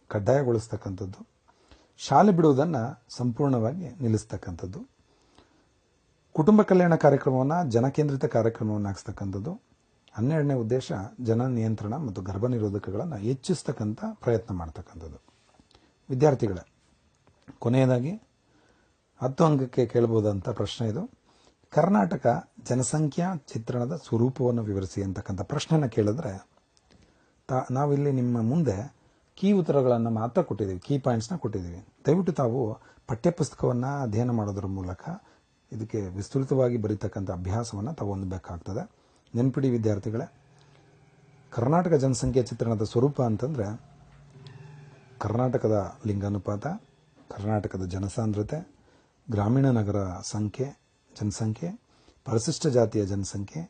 ಕಡ್ಡಾಯಗೊಳಿಸ್ತಕ್ಕಂಥದ್ದು, ಶಾಲೆ ಬಿಡುವುದನ್ನು ಸಂಪೂರ್ಣವಾಗಿ ನಿಲ್ಲಿಸ್ತಕ್ಕಂಥದ್ದು, ಕುಟುಂಬ ಕಲ್ಯಾಣ ಕಾರ್ಯಕ್ರಮವನ್ನು ಜನಕೇಂದ್ರಿತ ಕಾರ್ಯಕ್ರಮವನ್ನಾಗಿಸ್ತಕ್ಕಂಥದ್ದು. 12ನೇ ಉದ್ದೇಶ ಜನ ನಿಯಂತ್ರಣ ಮತ್ತು ಗರ್ಭ ನಿರೋಧಕಗಳನ್ನು ಹೆಚ್ಚಿಸ್ತಕ್ಕಂಥ ಪ್ರಯತ್ನ ಮಾಡ್ತಕ್ಕಂಥದ್ದು. ವಿದ್ಯಾರ್ಥಿಗಳೇ, ಕೊನೆಯದಾಗಿ 10 ಅಂಕಕ್ಕೆ ಕೇಳಬಹುದಂಥ ಪ್ರಶ್ನೆ ಇದು. ಕರ್ನಾಟಕ ಜನಸಂಖ್ಯಾ ಚಿತ್ರಣದ ಸ್ವರೂಪವನ್ನು ವಿವರಿಸಿ ಅಂತಕ್ಕಂಥ ಪ್ರಶ್ನೆನ ಕೇಳಿದ್ರೆ ನಾವಿಲ್ಲಿ ನಿಮ್ಮ ಮುಂದೆ ಕೀ ಉತ್ತರಗಳನ್ನು ಮಾತ್ರ ಕೊಟ್ಟಿದ್ದೀವಿ, ಕೀ ಪಾಯಿಂಟ್ಸ್ನ ಕೊಟ್ಟಿದ್ದೀವಿ. ದಯವಿಟ್ಟು ತಾವು ಪಠ್ಯಪುಸ್ತಕವನ್ನು ಅಧ್ಯಯನ ಮಾಡೋದ್ರ ಮೂಲಕ ಇದಕ್ಕೆ ವಿಸ್ತೃತವಾಗಿ ಬರೀತಕ್ಕಂಥ ಅಭ್ಯಾಸವನ್ನು ತಾವು ಹೊಂದಬೇಕಾಗ್ತದೆ. ನೆನಪಿಡಿ ವಿದ್ಯಾರ್ಥಿಗಳೇ, ಕರ್ನಾಟಕ ಜನಸಂಖ್ಯಾ ಚಿತ್ರಣದ ಸ್ವರೂಪ ಅಂತಂದರೆ ಕರ್ನಾಟಕದ ಲಿಂಗಾನುಪಾತ, ಕರ್ನಾಟಕದ ಜನಸಾಂದ್ರತೆ, ಗ್ರಾಮೀಣ ನಗರ ಜನಸಂಖ್ಯೆ, ಪರಿಶಿಷ್ಟ ಜಾತಿಯ ಜನಸಂಖ್ಯೆ,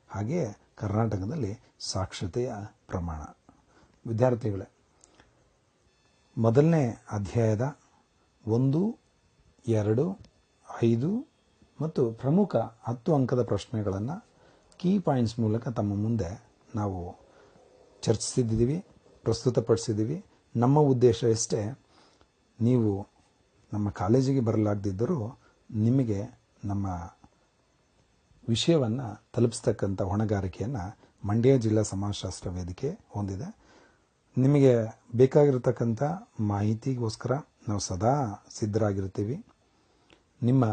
ಹಾಗೆಯೇ ಕರ್ನಾಟಕದಲ್ಲಿ ಸಾಕ್ಷರತೆಯ ಪ್ರಮಾಣ. ವಿದ್ಯಾರ್ಥಿಗಳೇ, ಮೊದಲನೇ ಅಧ್ಯಾಯದ 1, 2, 5 ಮತ್ತು ಪ್ರಮುಖ 10 ಅಂಕದ ಪ್ರಶ್ನೆಗಳನ್ನು ಕೀ ಪಾಯಿಂಟ್ಸ್ ಮೂಲಕ ತಮ್ಮ ಮುಂದೆ ನಾವು ಚರ್ಚಿಸಿದ್ದೀವಿ, ಪ್ರಸ್ತುತಪಡಿಸಿದ್ದೀವಿ. ನಮ್ಮ ಉದ್ದೇಶ ಎಷ್ಟೇ, ನೀವು ನಮ್ಮ ಕಾಲೇಜಿಗೆ ಬರಲಾಗದಿದ್ದರೂ ನಿಮಗೆ ನಮ್ಮ ವಿಷಯವನ್ನು ತಲುಪಿಸ್ತಕ್ಕಂಥ ಹೊಣೆಗಾರಿಕೆಯನ್ನು ಮಂಡ್ಯ ಜಿಲ್ಲಾ ಸಮಾಜಶಾಸ್ತ್ರ ವೇದಿಕೆ ಹೊಂದಿದೆ. ನಿಮಗೆ ಬೇಕಾಗಿರತಕ್ಕಂಥ ಮಾಹಿತಿಗೋಸ್ಕರ ನಾವು ಸದಾ ಸಿದ್ಧರಾಗಿರ್ತೀವಿ. ನಿಮ್ಮ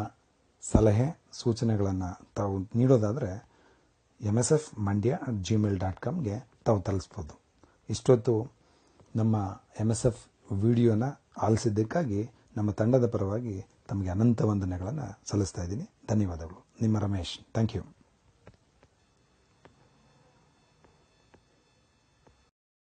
ಸಲಹೆ ಸೂಚನೆಗಳನ್ನು ತಾವು ನೀಡೋದಾದರೆ msfmandia@gmail.comಗೆ ತಾವು ತಲುಪಿಸ್ಬೋದು. ಇಷ್ಟೊತ್ತು ನಮ್ಮ MSF ವಿಡಿಯೋನ ಆಲಿಸಿದ್ದಕ್ಕಾಗಿ ನಮ್ಮ ತಂಡದ ಪರವಾಗಿ ತಮಗೆ ಅನಂತ ವಂದನೆಗಳನ್ನು ಸಲ್ಲಿಸ್ತಾ ಇದ್ದೀನಿ. ಧನ್ಯವಾದಗಳು. ನಿಮ್ಮ ರಮೇಶ್. Thank you.